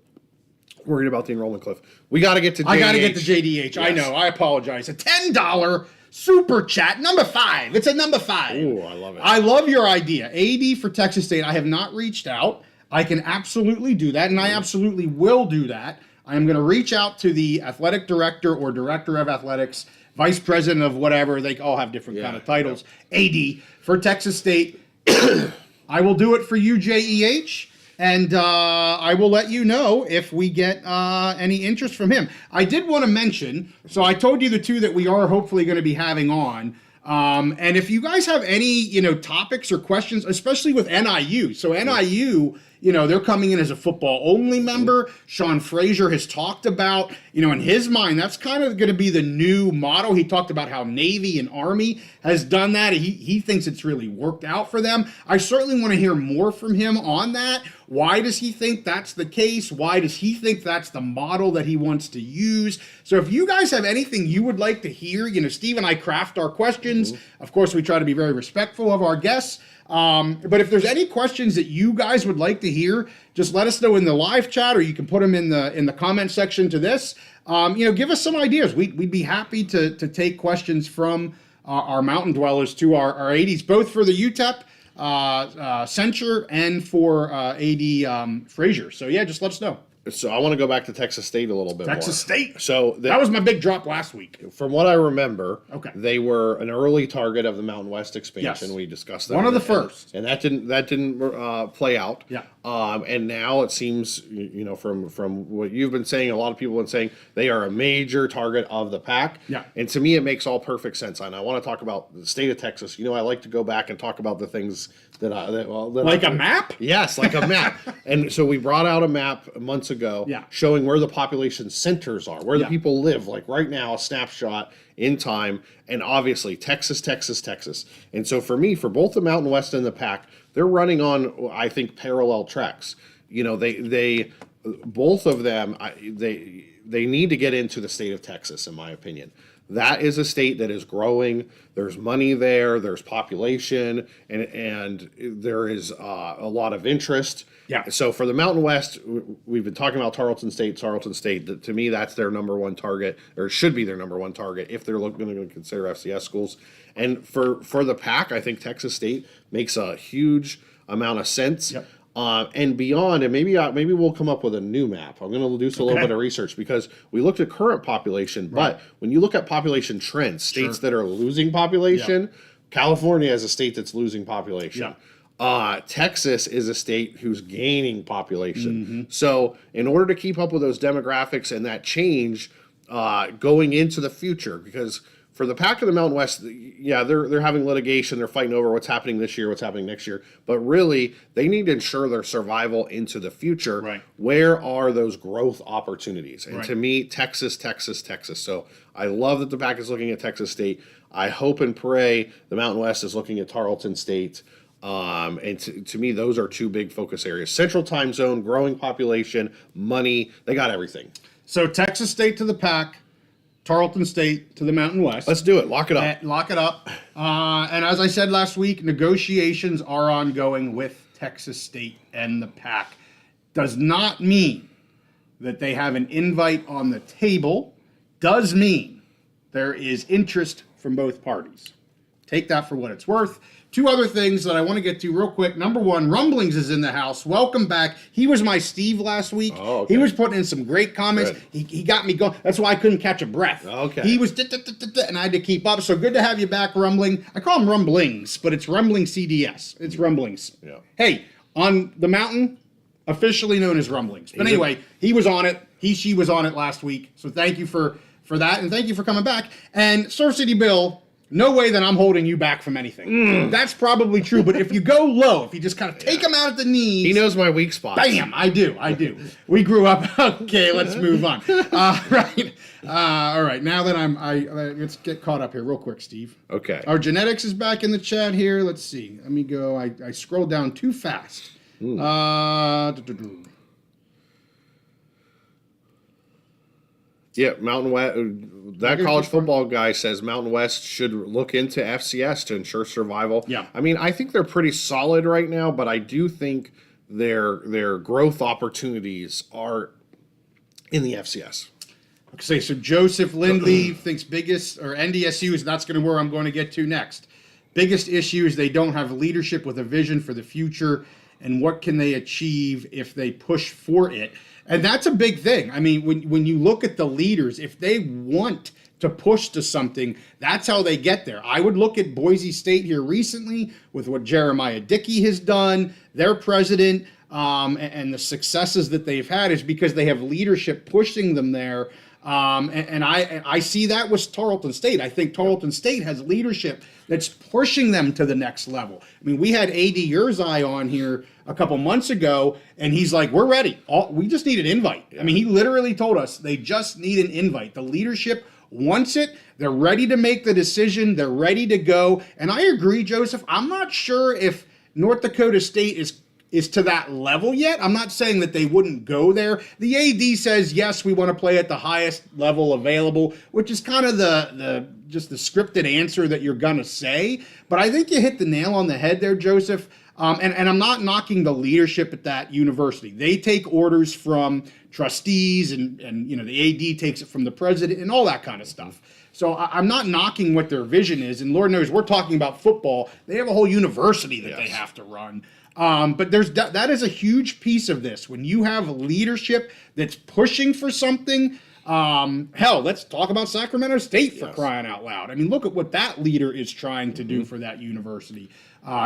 the enrollment cliff. We got to get to JDH. I got to get to JDH. Yes. I know. I apologize. A $10 super chat, number 5. It's a number 5. Ooh, I love it. I love your idea. AD for Texas State. I have not reached out. I can absolutely do that, and I absolutely will do that. I am going to reach out to the athletic director or director of athletics, vice president of whatever. They all have different kind of titles. AD for Texas State. I will do it for you, JEH, and I will let you know if we get any interest from him. I did want to mention, so I told you the two that we are hopefully going to be having on. And if you guys have any, topics or questions, especially with NIU. So NIU, they're coming in as a football-only member. Sean Frazier has talked about, in his mind, that's kind of going to be the new motto. He talked about how Navy and Army has done that. He thinks it's really worked out for them. I certainly want to hear more from him on that. Why does he think that's the case? Why does he think that's the model that he wants to use? So if you guys have anything you would like to hear, Steve and I craft our questions. Of course, we try to be very respectful of our guests. But if there's any questions that you guys would like to hear, just let us know in the live chat, or you can put them in the comment section to this. Give us some ideas. We'd be happy to take questions from our mountain dwellers to our ADs, both for the UTEP censure and for AD Frazier. So yeah, just let us know. So I want to go back to Texas State a little bit more. Texas State. So That was my big drop last week. from what I remember, Okay. they were an early target of the Mountain West expansion. Yes. We discussed that. One of the first. and that didn't play out. Yeah. And now it seems, from what you've been saying, a lot of people have been saying they are a major target of the pack. Yeah. And to me, it makes all perfect sense. And I want to talk about the state of Texas. I like to go back and talk about the things that Like a map? Yes, like a map. And so we brought out a map months ago Yeah. showing where the population centers are, where the Yeah. people live. Like right now, a snapshot in time, and obviously Texas. And so for me, for both the Mountain West and the Pac, they're running on, I think, parallel tracks. They both of them, they need to get into the state of Texas, in my opinion. That is a state that is growing. There's money there. There's population, and there is a lot of interest. Yeah. So for the Mountain West, we've been talking about Tarleton State. To me, that's their number one target, or should be their number one target if they're going to consider FCS schools. And for the Pac, I think Texas State makes a huge amount of sense. Yep. And beyond, and maybe we'll come up with a new map. I'm going to do a little bit of research because we looked at current population, but when you look at population trends, states that are losing population, California is a state that's losing population. Texas is a state who's gaining population. So in order to keep up with those demographics and that change going into the future, because for the Pac of the Mountain West, they're having litigation. They're fighting over what's happening this year, what's happening next year. But really, they need to ensure their survival into the future. Right. Where are those growth opportunities? And Right. to me, Texas. So I love that the Pac is looking at Texas State. I hope and pray the Mountain West is looking at Tarleton State. And to me, those are two big focus areas. Central time zone, growing population, money. They got everything. So Texas State to the Pac, Tarleton State to the Mountain West. Let's do it. Lock it up. Lock it up. And as I said last week, negotiations are ongoing with Texas State and the Pac. Does not mean that they have an invite on the table. Does mean there is interest from both parties. Take that for what it's worth. Two other things that I want to get to real quick. Number one, Rumblings is in the house. Welcome back. He was my Steve last week. Oh, okay. He was putting in some great comments. He got me going. That's why I couldn't catch a breath. Okay. He was and I had to keep up. So good to have you back, Rumbling. I call him Rumblings, but it's Rumbling CDS. It's Rumblings. Yeah. Hey, on the mountain, officially known as Rumblings. But anyway, he was on it. She was on it last week. So thank you for that, and thank you for coming back. And Surf City Bill, no way that I'm holding you back from anything. That's probably true, but if you go low, if you just kind of take him out at the knees. He knows my weak spots. Bam! I do. We grew up. Okay, let's move on. Right. All right. Now that let's get caught up here real quick, Steve. Okay. Our genetics is back in the chat here. Let's see. Let me go. I scrolled down too fast. Yeah, Mountain West. That college football guy says Mountain West should look into FCS to ensure survival. Yeah. I mean, I think they're pretty solid right now, but I do think their growth opportunities are in the FCS. Okay, so Joseph Lindley thinks biggest, or NDSU is that's going to where I'm going to get to next. Biggest issue is they don't have leadership with a vision for the future, and what can they achieve if they push for it? And that's a big thing. I mean, when you look at the leaders, if they want to push to something, that's how they get there. I would look at Boise State here recently with what Jeremiah Dickey has done, their president, and the successes that they've had is because they have leadership pushing them there. And I see that with Tarleton State. I think Tarleton State has leadership that's pushing them to the next level. I mean, we had A.D. Yurzai on here a couple months ago, and he's like, we're ready. We just need an invite. Yeah. I mean, he literally told us they just need an invite. The leadership wants it. They're ready to make the decision. They're ready to go. And I agree, Joseph. I'm not sure if North Dakota State is to that level yet. I'm not saying that they wouldn't go there. The AD says, yes, we want to play at the highest level available, which is kind of just the scripted answer that you're going to say. But I think you hit the nail on the head there, Joseph. And I'm not knocking the leadership at that university. They take orders from trustees and the AD takes it from the president and all that kind of stuff. So I'm not knocking what their vision is. And Lord knows we're talking about football. They have a whole university that they have to run. But that is a huge piece of this. When you have leadership that's pushing for something, hell, let's talk about Sacramento State for crying out loud. I mean, look at what that leader is trying to do for that university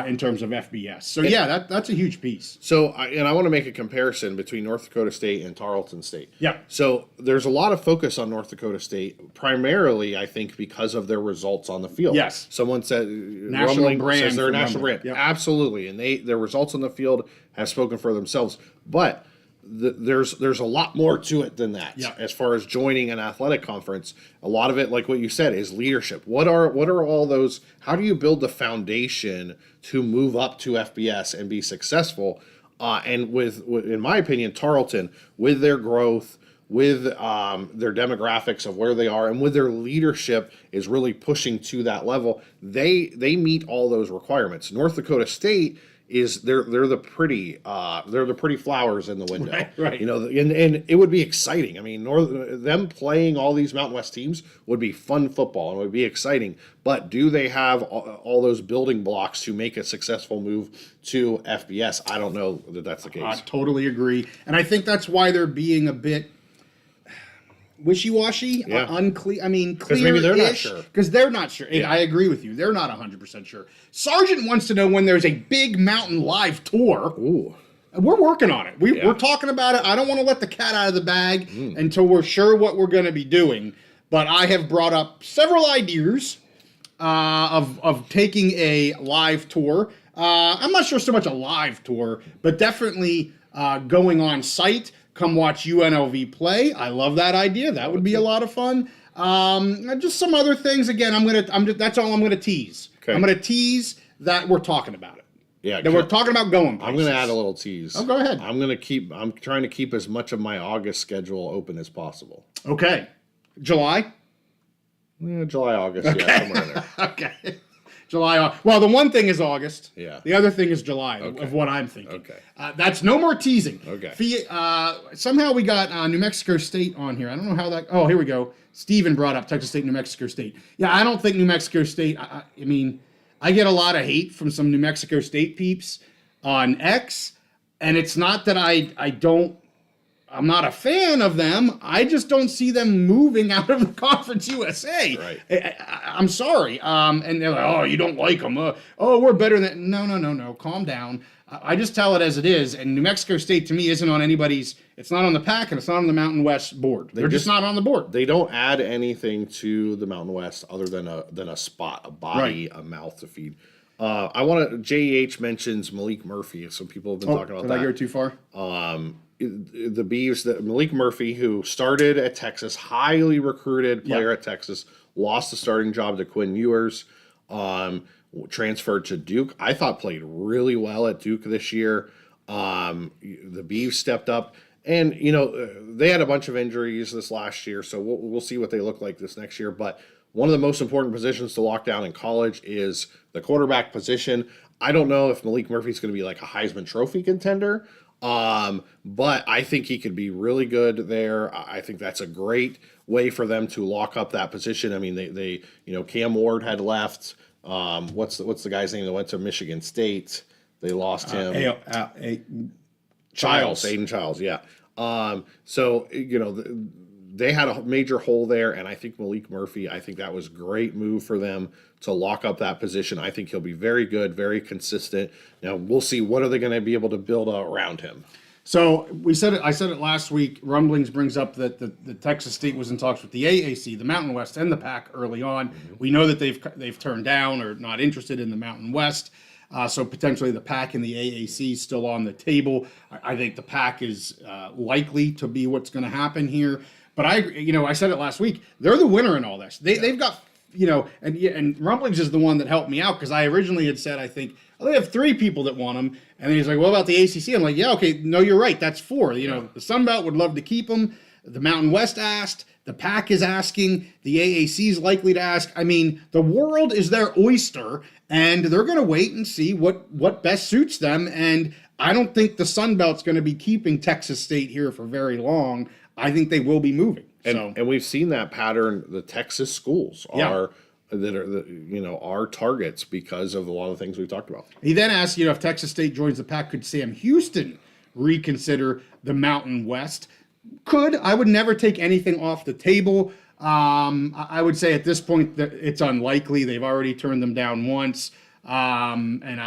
in terms of FBS. So that's a huge piece. So, I want to make a comparison between North Dakota State and Tarleton State. Yeah. So there's a lot of focus on North Dakota State, primarily, I think, because of their results on the field. Yes. Someone said National brand says they're a for national brand. Yep. Absolutely, and their results on the field have spoken for themselves. But there's a lot more to it than that. Yeah. As far as joining an athletic conference, a lot of it, like what you said, is leadership. What are all those? How do you build the foundation to move up to FBS and be successful? And with, in my opinion, Tarleton, with their growth, with their demographics of where they are, and with their leadership is really pushing to that level. They meet all those requirements. North Dakota State is they're the pretty flowers in the window, right. You know, and it would be exciting. I mean, them playing all these Mountain West teams would be fun football and would be exciting. But do they have all those building blocks to make a successful move to FBS? I don't know that that's the case. I totally agree, and I think that's why they're being a bit wishy-washy, unclear. I mean, clear. Maybe they're not sure. Because they're not sure. Yeah. I agree with you. They're not 100% sure. Sargent wants to know when there's a big mountain live tour. Ooh. We're working on it. We're talking about it. I don't want to let the cat out of the bag until we're sure what we're going to be doing. But I have brought up several ideas of taking a live tour. I'm not sure so much a live tour, but definitely going on site. Come watch UNLV play. I love that idea. That would be a lot of fun. Just some other things. Again, that's all I'm gonna tease. Okay. I'm gonna tease that we're talking about it. Yeah, that we're talking about going places. I'm going to add a little tease. Oh, go ahead. I'm trying to keep as much of my August schedule open as possible. Okay. July? Yeah, July, August, somewhere in there. Okay. July. Well, the one thing is August. Yeah. The other thing is July of what I'm thinking. Okay. That's no more teasing. Okay. Somehow we got New Mexico State on here. I don't know how that. Oh, here we go. Steven brought up Texas State, New Mexico State. Yeah, I don't think New Mexico State. I mean, I get a lot of hate from some New Mexico State peeps on X, and it's not that I'm not a fan of them. I just don't see them moving out of the Conference USA. Right. I'm sorry. And they're like, oh, you don't like them. Oh, we're better than... No. Calm down. I just tell it as it is. And New Mexico State, to me, isn't on anybody's... It's not on the PAC, and it's not on the Mountain West board. They're just not on the board. They don't add anything to the Mountain West other than a spot, a body, a mouth to feed. I want to... JEH mentions Malik Murphy. Some people have been talking about that. Did I go too far? The Beavs, that Malik Murphy, who started at Texas, highly recruited player at Texas, lost the starting job to Quinn Ewers, transferred to Duke. I thought played really well at Duke this year. The Beavs stepped up, and they had a bunch of injuries this last year, so we'll see what they look like this next year. But one of the most important positions to lock down in college is the quarterback position. I don't know if Malik Murphy's going to be like a Heisman Trophy contender. But I think he could be really good there. I think that's a great way for them to lock up that position. I mean, they Cam Ward had left. What's the guy's name that went to Michigan State? They lost him. Aidan Childs, yeah. So they had a major hole there, and I think Malik Murphy, I think that was a great move for them to lock up that position. I think he'll be very good, very consistent. Now, we'll see what are they going to be able to build around him. So I said it last week. Rumblings brings up that the Texas State was in talks with the AAC, the Mountain West, and the PAC early on. Mm-hmm. We know that they've turned down or not interested in the Mountain West. So potentially the PAC and the AAC still on the table. I think the PAC is likely to be what's going to happen here. But I said it last week. They're the winner in all this. They've got and Rumblings is the one that helped me out because I originally had said I think they have 3 people that want them, and then he's like, "What about the ACC?" I'm like, "Yeah, okay, no, you're right. That's 4. The Sun Belt would love to keep them. The Mountain West asked. The PAC is asking. The AAC is likely to ask. I mean, the world is their oyster, and they're going to wait and see what best suits them. And I don't think the Sun Belt's going to be keeping Texas State here for very long. I think they will be moving. And we've seen that pattern. The Texas schools are are targets because of a lot of the things we've talked about. He then asked, if Texas State joins the pack, could Sam Houston reconsider the Mountain West? I would never take anything off the table. I would say at this point that it's unlikely. They've already turned them down once. And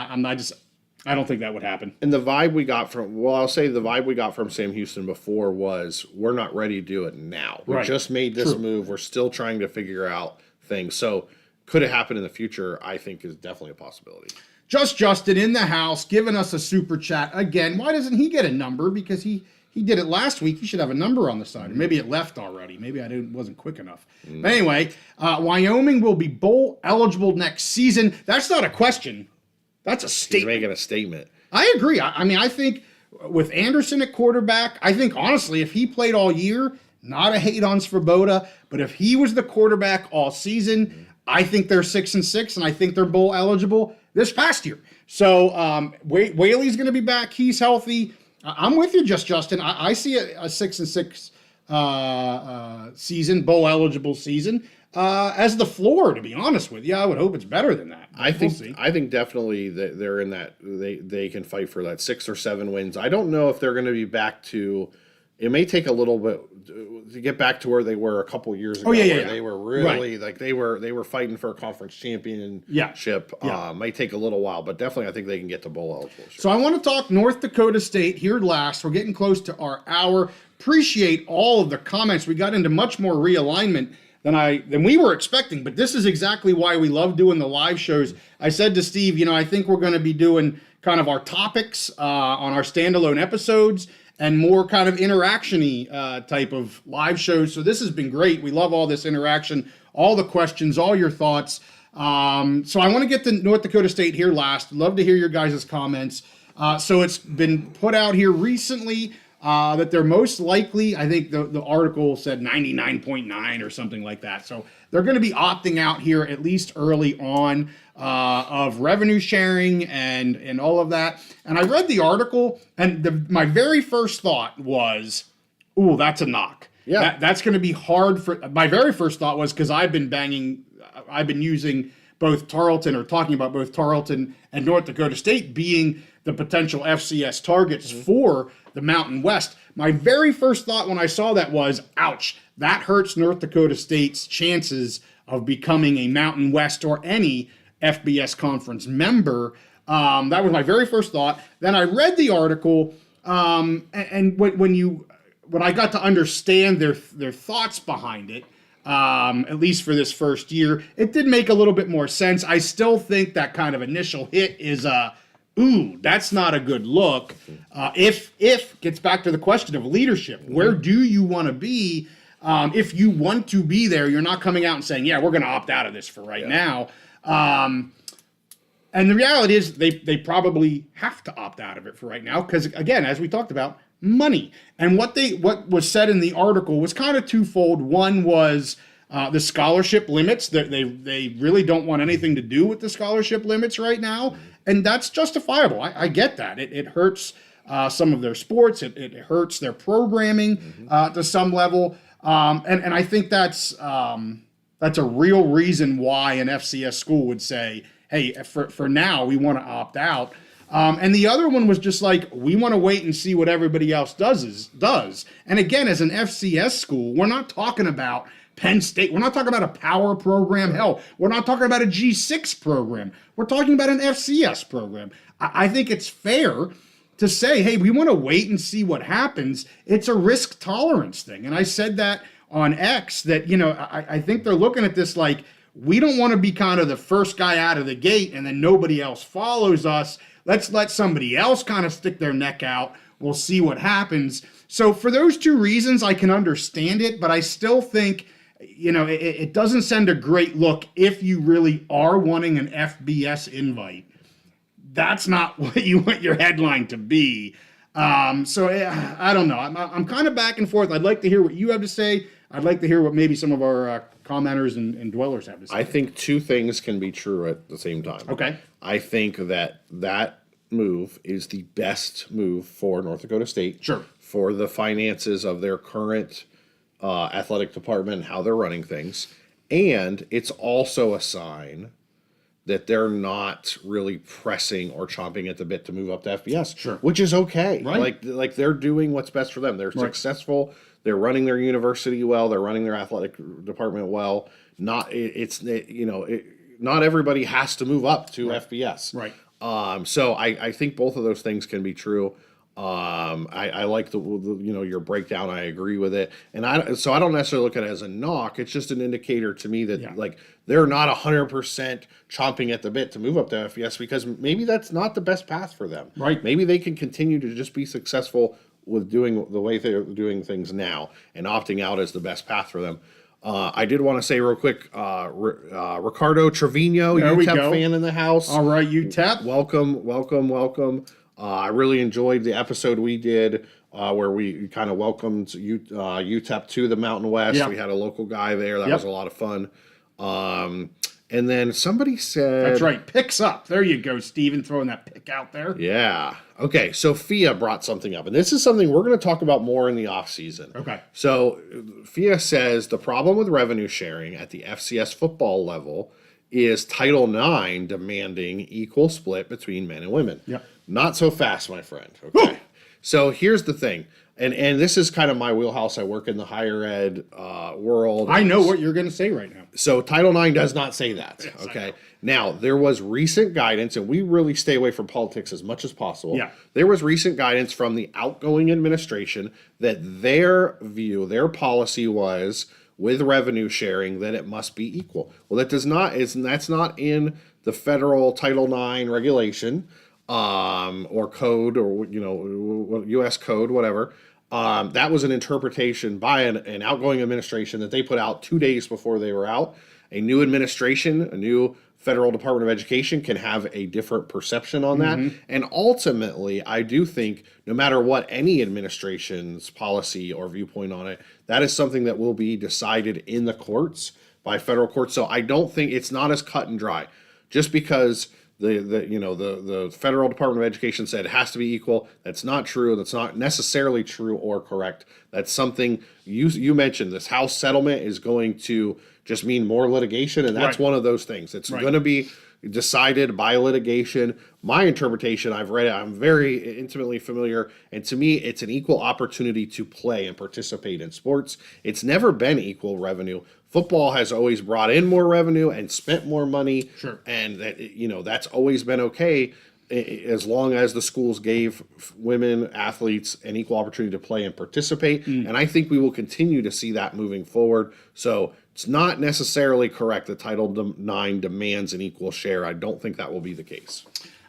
I don't think that would happen. And the vibe we got from Sam Houston before was, we're not ready to do it now. We just made this move. We're still trying to figure out things. So could it happen in the future? I think is definitely a possibility. Justin in the house giving us a super chat again. Why doesn't he get a number? Because he did it last week. He should have a number on the side. Or maybe it left already. Maybe I wasn't quick enough. But anyway, Wyoming will be bowl eligible next season. That's not a question. That's a statement. He's making a statement. I agree. I think with Anderson at quarterback, I think honestly, if he played all year, not a hate on Svoboda, but if he was the quarterback all season, I think they're 6-6, and I think they're bowl eligible this past year. So Whaley's going to be back. He's healthy. I'm with you, Justin. I see a 6-6 season, bowl eligible season, as the floor. To be honest with you, I would hope it's better than that. I think definitely that they're in that they can fight for that 6 or 7 wins. I don't know if they're going to be back to. It may take a little bit to get back to where they were a couple years ago. They were really they were fighting for a conference championship. Might take a little while, but definitely I think they can get to bowl eligible. Sure. So I want to talk North Dakota State here last. We're getting close to our hour. Appreciate all of the comments. We got into much more realignment than we were expecting, but this is exactly why we love doing the live shows. I said to Steve, I think we're going to be doing kind of our topics on our standalone episodes and more kind of interaction-y type of live shows. So this has been great. We love all this interaction, all the questions, all your thoughts. So I want to get to North Dakota State here last. Love to hear your guys' comments. So it's been put out here recently that they're most likely, I think the article said 99.9 or something like that. So they're going to be opting out here at least early on of revenue sharing and all of that. And I read the article, and my very first thought was, ooh, that's a knock. Yeah. That's going to be hard for, my very first thought was, because I've been using both Tarleton, or talking about both Tarleton and North Dakota State being the potential FCS targets for the Mountain West. My very first thought when I saw that was, ouch, that hurts North Dakota State's chances of becoming a Mountain West or any FBS conference member. That was my very first thought. Then I read the article, and when I got to understand their thoughts behind it, at least for this first year, it did make a little bit more sense. I still think that kind of initial hit is ooh, that's not a good look. If gets back to the question of leadership, where do you want to be? If you want to be there, you're not coming out and saying, yeah, we're going to opt out of this for right now. And the reality is they probably have to opt out of it for right now because, again, as we talked about, money. And what was said in the article was kind of twofold. One was the scholarship limits. They really don't want anything to do with the scholarship limits right now, and that's justifiable. I get that. It hurts some of their sports. It hurts their programming to some level, and I think that's a real reason why an FCS school would say, hey, for now, we want to opt out. And the other one was just like, we want to wait and see what everybody else does. And again, as an FCS school, we're not talking about Penn State. We're not talking about a power program. Hell, we're not talking about a G6 program. We're talking about an FCS program. I think it's fair to say, hey, we want to wait and see what happens. It's a risk tolerance thing. And I said that on X that, I think they're looking at this like, we don't want to be kind of the first guy out of the gate and then nobody else follows us. Let's let somebody else kind of stick their neck out. We'll see what happens. So for those two reasons, I can understand it, but I still think, it doesn't send a great look if you really are wanting an FBS invite. That's not what you want your headline to be. So I don't know. I'm kind of back and forth. I'd like to hear what you have to say. I'd like to hear what maybe some of our commenters and dwellers have to say. I think two things can be true at the same time. Okay. I think that move is the best move for North Dakota State. Sure. For the finances of their current athletic department, how they're running things. And it's also a sign that they're not really pressing or chomping at the bit to move up to FBS, Sure. which is okay. Right. Like they're doing what's best for them. They're successful. They're running their university well. They're running their athletic department well. Not everybody has to move up to FBS. Right. So I think both of those things can be true. I like the your breakdown. I agree with it, and I don't necessarily look at it as a knock. It's just an indicator to me that like they're not 100% chomping at the bit to move up to FBS because maybe that's not the best path for them. Right. Maybe they can continue to just be successful with doing the way they're doing things now, and opting out is the best path for them. I did want to say real quick, Ricardo Trevino, UTEP fan in the house. All right, UTEP. Welcome. I really enjoyed the episode we did where we kind of welcomed UTEP to the Mountain West. Yep. We had a local guy there. That was a lot of fun. And then somebody said... That's right. Picks up. There you go, Steven, throwing that pick out there. Yeah. Okay, so FIA brought something up. And this is something we're going to talk about more in the offseason. Okay. So FIA says the problem with revenue sharing at the FCS football level is Title IX demanding equal split between men and women. Yep. Not so fast, my friend. Okay. So here's the thing. And this is kind of my wheelhouse. I work in the higher ed world. I know what you're going to say right now. So Title IX does not say that. Yes, Okay. Now, there was recent guidance, and we really stay away from politics as much as possible. Yeah. There was recent guidance from the outgoing administration that their view, their policy was with revenue sharing that it must be equal. Well, that's not in the federal Title IX regulation or code or U.S. code, whatever. That was an interpretation by an outgoing administration that they put out 2 days before they were out. A new administration, a new federal Department of Education can have a different perception on that. And ultimately, I do think no matter what any administration's policy or viewpoint on it, that is something that will be decided in the courts by federal courts. So I don't think it's not as cut and dry. Just because the federal Department of Education said it has to be equal. That's not true. That's not necessarily true or correct. That's something you mentioned. This House settlement is going to just mean more litigation, and that's one of those things. It's going to be decided by litigation. My interpretation, I've read it, I'm very intimately familiar, and to me, it's an equal opportunity to play and participate in sports. It's never been equal revenue. Football has always brought in more revenue and spent more money, and that's always been okay as long as the schools gave women athletes an equal opportunity to play and participate. And I think we will continue to see that moving forward. So it's not necessarily correct that Title IX demands an equal share. I don't think that will be the case.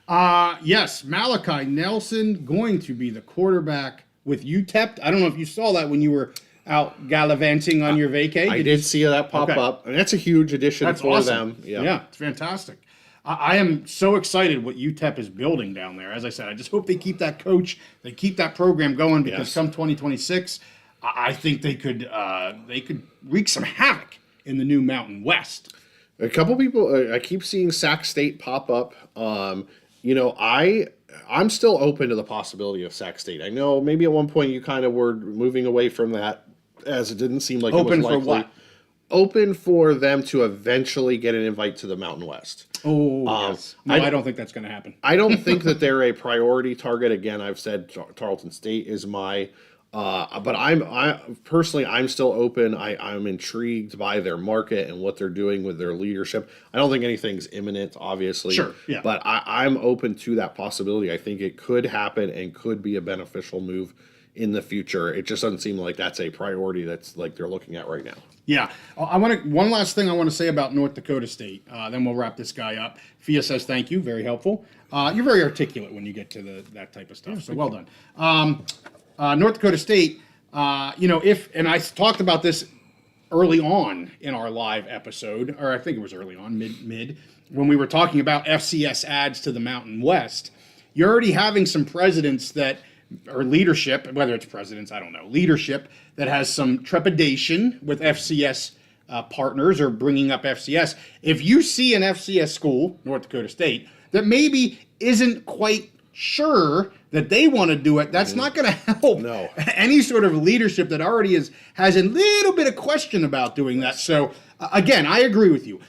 Yes, Malachi Nelson going to be the quarterback with UTEP. I don't know if you saw that when you were out gallivanting on your vacay. I did see that pop up, and that's a huge addition for awesome. them. Yeah, it's fantastic. I am so excited what UTEP is building down there. As I said, I just hope they keep that coach, they keep that program going, because come 2026, I think they could wreak some havoc in the new Mountain West. A couple people, I keep seeing Sac State pop up. I'm still open to the possibility of Sac State. I know maybe at one point you kind of were moving away from that, as it didn't seem like open it was likely. For what? Open for them to eventually get an invite to the Mountain West. Oh, yes. No, I don't think that's going to happen. I don't think that they're a priority target. Again, I've said Tarleton State is my, but I'm still open. I'm intrigued by their market and what they're doing with their leadership. I don't think anything's imminent, obviously. Sure, yeah. But I'm open to that possibility. I think it could happen and could be a beneficial move in the future. It just doesn't seem like that's a priority that's like they're looking at right now. Yeah. One last thing I want to say about North Dakota State. Then we'll wrap this guy up. Fia says thank you. Very helpful. You're very articulate when you get to that type of stuff. So well done. North Dakota State, and I talked about this early on in our live episode, or I think it was early on, mid, when we were talking about FCS adds to the Mountain West. You're already having some presidents or leadership, whether it's presidents, I don't know, leadership that has some trepidation with FCS partners or bringing up FCS. If you see an FCS school, North Dakota State, that maybe isn't quite sure that they want to do it, that's not going to help any sort of leadership that already has a little bit of question about doing that. So Again, I agree with you.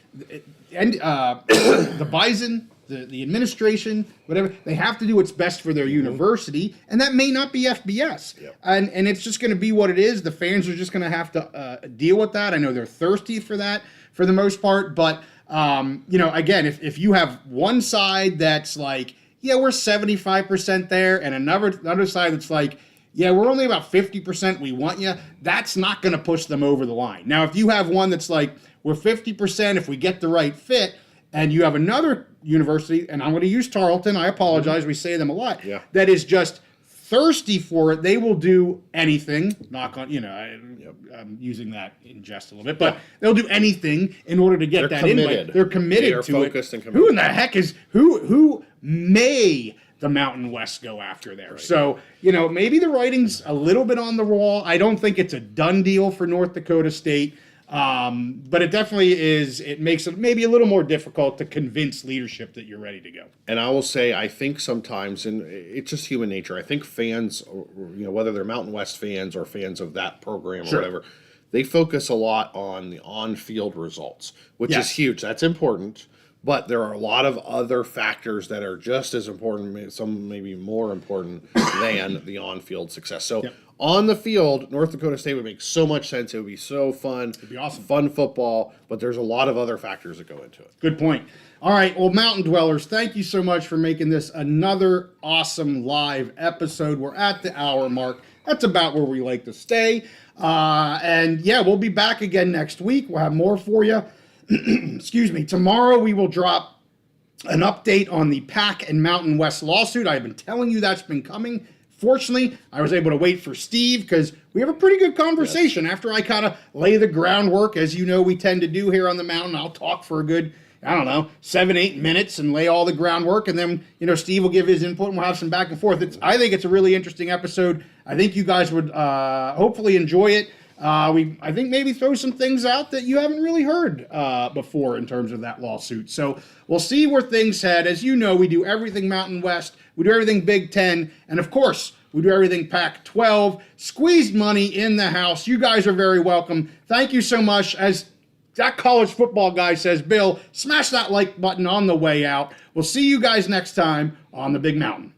And the Bison, the administration, whatever, they have to do what's best for their university, and that may not be FBS. Yep. And it's just going to be what it is. The fans are just going to have to deal with that. I know they're thirsty for that for the most part, but again, if you have one side that's like, yeah, we're 75% there, and another side that's like, yeah, we're only about 50%, we want you, that's not going to push them over the line. Now, if you have one that's like, we're 50% if we get the right fit, and you have another university, and I'm going to use Tarleton, I apologize, we say them a lot, that is just thirsty for it, they will do anything, knock on, I'm using that in jest a little bit, but they'll do anything in order to get that invite. They're committed they are to focused it. And committed. Who in the heck is, who may the Mountain West go after there? Right. So, maybe the writing's a little bit on the wall. I don't think it's a done deal for North Dakota State. But it definitely is, it makes it maybe a little more difficult to convince leadership that you're ready to go. And I will say, I think sometimes, and it's just human nature, I think fans, whether they're Mountain West fans or fans of that program or whatever, they focus a lot on the on-field results, which is huge. That's important. But there are a lot of other factors that are just as important, some maybe more important than the on-field success. So on the field, North Dakota State would make so much sense. It would be so fun. It'd be awesome. Fun football, but there's a lot of other factors that go into it. Good point. All right, well, Mountain Dwellers, thank you so much for making this another awesome live episode. We're at the hour mark. That's about where we like to stay. We'll be back again next week. We'll have more for you. Excuse me. Tomorrow we will drop an update on the Pac and Mountain West lawsuit. I've been telling you that's been coming. Fortunately, I was able to wait for Steve because we have a pretty good conversation after I kind of lay the groundwork. As you know, we tend to do here on the mountain. I'll talk for a good, 7-8 minutes and lay all the groundwork. And then, Steve will give his input and we'll have some back and forth. I think it's a really interesting episode. I think you guys would hopefully enjoy it. I think maybe throw some things out that you haven't really heard before in terms of that lawsuit. So we'll see where things head. As you know, we do everything Mountain West. We do everything Big Ten. And of course, we do everything Pac-12. Squeezed money in the house. You guys are very welcome. Thank you so much. As that college football guy says, Bill, smash that like button on the way out. We'll see you guys next time on the Big Mountain.